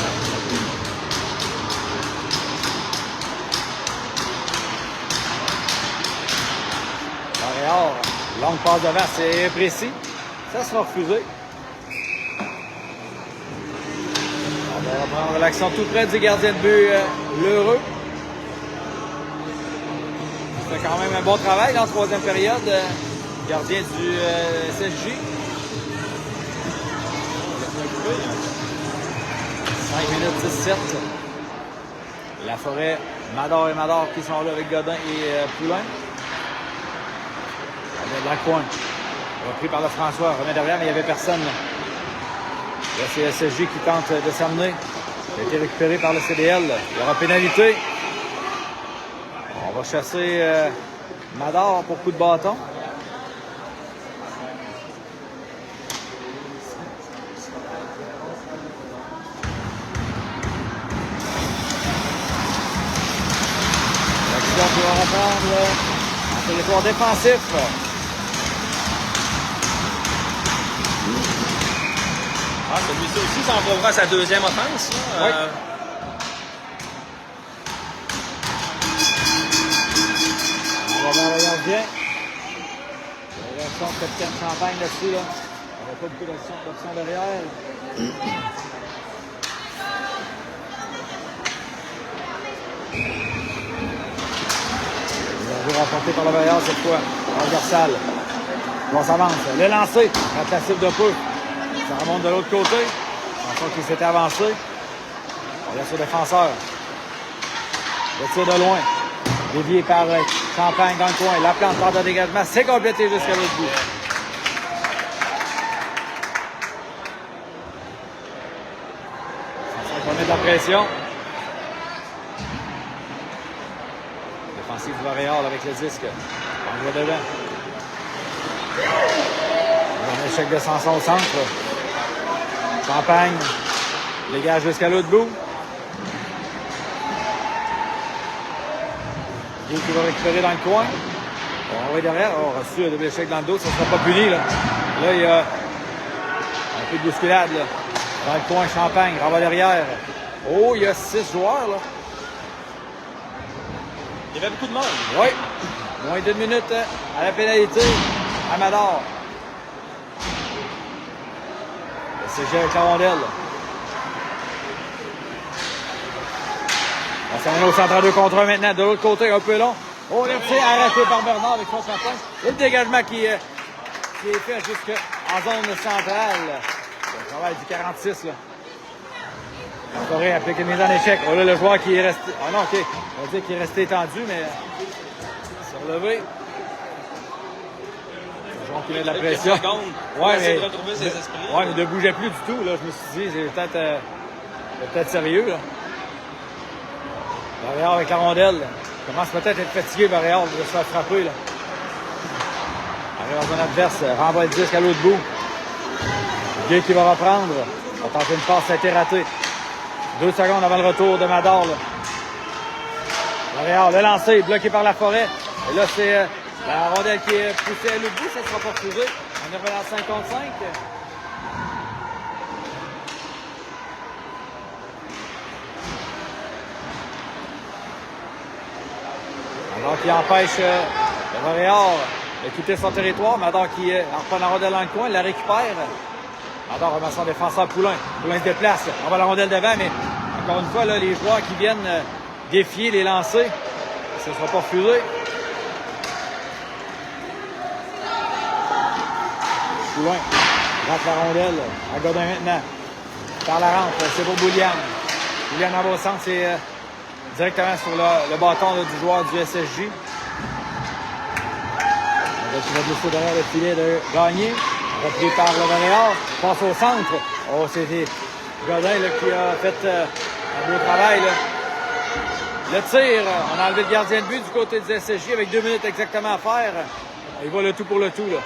Montréal, longue passe devant, c'est imprécis. Ça sera refusé. On va reprendre l'action tout près du gardien de but, Lheureux. Il fait quand même un bon travail dans la troisième période. Gardien du SSJ. 5 minutes 17. La forêt, Mador et Mador qui sont là avec Godin et Poulain. On est dans le coin. Repris par le François. Remet derrière, mais il n'y avait personne. Là, c'est SSJ qui tente de s'amener. Il a été récupéré par le CDL. Il y aura pénalité. On va chasser Mador pour coup de bâton. L'action qui va reprendre en territoire défensif. Ah, celui-ci aussi s'en va voir sa deuxième offense. Là. Oui. On va voir le gardien. La réaction de capitaine Champagne là-dessus. Là. On n'a pas beaucoup d'options derrière. Il va remporté par le Vaillard cette fois. Transversal. On s'avance. Le lancer. Rate la cible de peu. Ça remonte de l'autre côté. Attention qu'il s'était avancé. On laisse au défenseur. Le tir de loin. Dévié par Champagne dans le coin. La plante part de dégagement. C'est complété jusqu'à l'autre bout. On met de la pression. Défensif du Montréal avec le disque. On va dedans. Un échec de Sanson au centre. Champagne dégage jusqu'à l'autre bout. Guy qui va récupérer dans le coin. On va derrière. On a reçu un double échec dans le dos. Ça ne sera pas puni. Là, il y a un peu de bousculade. Là. Dans le coin, Champagne. Renvoie derrière. Oh, il y a 6 joueurs. Là. Il y avait beaucoup de monde. Oui. Moins d'une minute à la pénalité. Amador. C'est Gilles avec la rondelle. On s'en va au centre 2 contre 1 maintenant. De l'autre côté, un peu long. Oh, le tir arrêté par Bernard avec son Champagne. Le dégagement qui est fait jusqu'en zone centrale. Le travail du 46. Là. La forêt applique une mise en échec. Oh là, le joueur qui est resté. Ah non, OK. On va dire qu'il est resté étendu, mais s'est relevé. Il met de la pression. Ouais, mais de retrouver ses esprits. Ouais, mais ne bougeait plus du tout. Là. Je me suis dit, c'est peut-être sérieux. Là. Barrière avec la rondelle. Il commence peut-être à être fatigué, Barrière, de se faire frapper. Là. Arrive dans son adverse, renvoie le disque à l'autre bout. Guy qui va reprendre. On va tenter une passe, ça a été raté. 2 secondes avant le retour de Mador. L'Oréal, le lancer, bloqué par la forêt. Et là, c'est la rondelle qui est poussée à l'autre bout. Ça ne sera pas refusé. On est revenu à 5 contre 5. Mador qui empêche le Montréal de quitter son territoire. Mador qui reprend la rondelle dans le coin, la récupère. Mador remet son défenseur Poulain. Poulain se déplace. On va la rondelle devant, mais encore une fois, là, les joueurs qui viennent défier les lancers, ça ne sera pas refusé. Poulain rentre la rondelle à Godin maintenant. Par la rampe, c'est pour Boulian. Boulian en bas au centre, c'est directement sur le bâton là, du joueur du SSJ. Il va blesser derrière le filet de Gagné. Repris par le Montréal. Passe au centre. Oh, c'était Godin là, qui a fait un beau travail. Là. Le tir, on a enlevé le gardien de but du côté du SSJ avec 2 minutes exactement à faire. Il va le tout pour le tout. Là.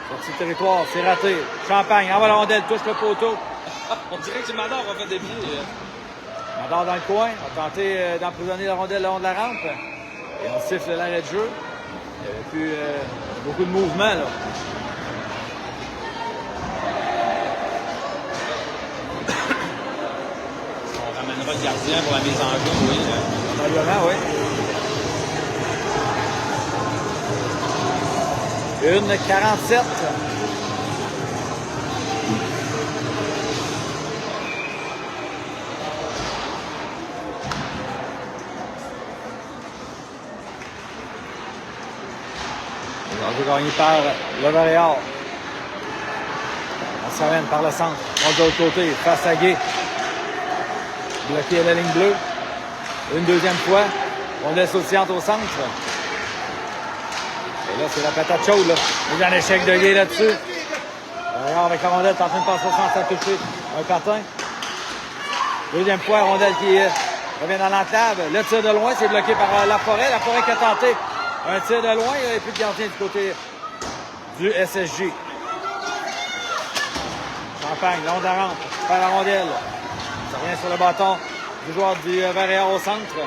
Sortie de territoire, c'est raté. Champagne, envoie la rondelle, touche le poteau. On dirait que Mador a fait des pieds. Mador dans le coin, a tenté d'emprisonner la rondelle le long de la rampe. Et on siffle l'arrêt de jeu. Il n'y avait plus beaucoup de mouvement. Là. On ramènera le gardien pour la mise en jeu, oui. Probablement, oui. 1:47. L'enjeu gagné par le Montréal. On s'amène par le centre. On de l'autre côté, face à Gay. Bloqué à la ligne bleue. Une deuxième fois. On laisse sautillante au centre. Et là, c'est la patate chaude, là. Il y a un échec de Gay là-dessus. Montréal avec la rondelle, en train de passer au centre, à toucher un patin. Deuxième fois, rondelle qui revient dans l'enclave. Le tir de loin, c'est bloqué par la forêt. La forêt qui a tenté un tir de loin. Il n'y a plus de gardien du côté du SSJ. Champagne, long de la rampe, par la rondelle. Ça revient sur le bâton du joueur du Montréal au centre.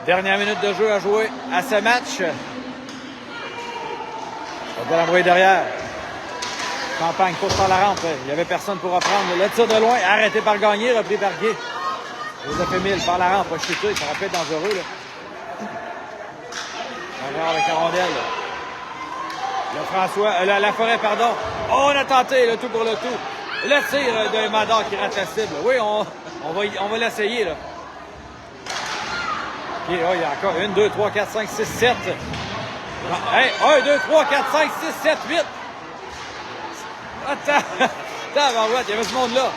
Dernière minute de jeu à jouer à ce match. On va l'envoyer derrière. Champagne pousse par la rampe. Il n'y avait personne pour reprendre. Le tir de loin, arrêté par Gagné, repris par Guy. Joseph Émile par la rampe, va chuter. Ça aurait pu être dangereux. Là. Avec la rondelle. Le François, la forêt, pardon. Oh, on a tenté le tout pour le tout. Le tir de Mador qui rate la cible. Oui, on va l'essayer. Là. Okay, oh, il y a encore 1, 2, 3, 4, 5, 6, 7. Hey, 1, 2, 3, 4, 5, 6, 7, 8. Attends, Barouette, il y avait ce monde-là.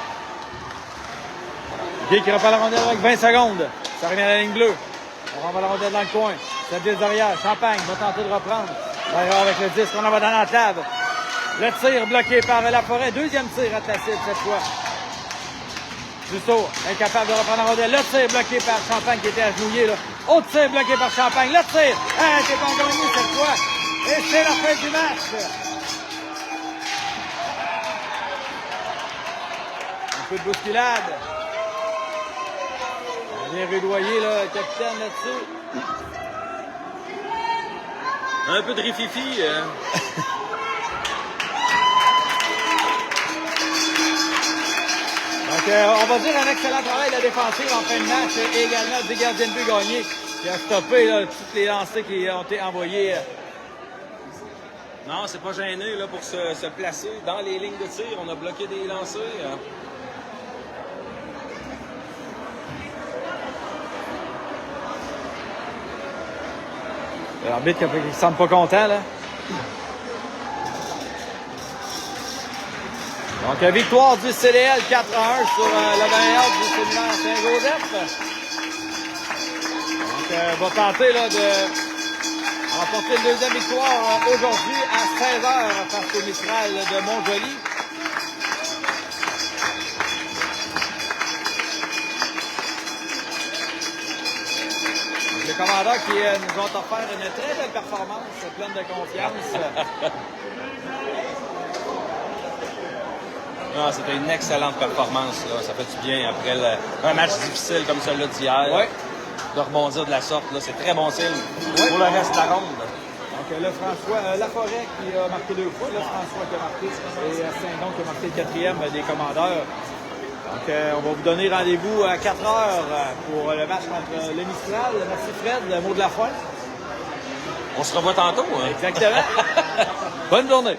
Guy qui reprend la rondelle avec 20 secondes. Ça revient à la ligne bleue. On renvoie la rondelle dans le coin. Ça glisse derrière. Champagne va tenter de reprendre. Derrière avec le 10, on en va dans l'enclave. Le tir bloqué par la forêt. Deuxième tir à la cible cette fois. Justo, incapable de reprendre la rondelle. Le tir bloqué par Champagne qui était agenouillé. Là. Autre tir bloqué par Champagne. Le tir. C'est pas gagné cette fois. Et c'est la fin du match. Un peu de bousculade. Bien rudoyé, là, le capitaine là-dessus. Un peu de rififi. Donc, on va dire un excellent travail de la défensive en fin de match et également du gardien de but Gagné qui a stoppé là, toutes les lancers qui ont été envoyés. Non, c'est pas gêné là, pour se placer dans les lignes de tir. On a bloqué des lancers. L'arbitre qui ne semble pas content, là. Donc, victoire du CDL 4-1 sur le Montréal du séminaire Saint-Joseph. Donc, va tenter là, de remporter une deuxième victoire aujourd'hui à 16h face au Mistral de Montjoly. Les commandants qui nous ont offert une très belle performance, pleine de confiance. Non, c'était une excellente performance. Là. Ça fait du bien après un match difficile comme celui-là d'hier. Ouais. De rebondir de la sorte, là, c'est très bon signe pour le reste de la ronde. Donc là, François Laforêt qui a marqué 2 fois. Là, François qui a marqué et Saint-Don qui a marqué le 4e des commandeurs. Donc, on va vous donner rendez-vous à 4 heures pour le match contre le Mistral. Merci Fred, le mot de la fin. On se revoit tantôt. Hein? Exactement. Bonne journée.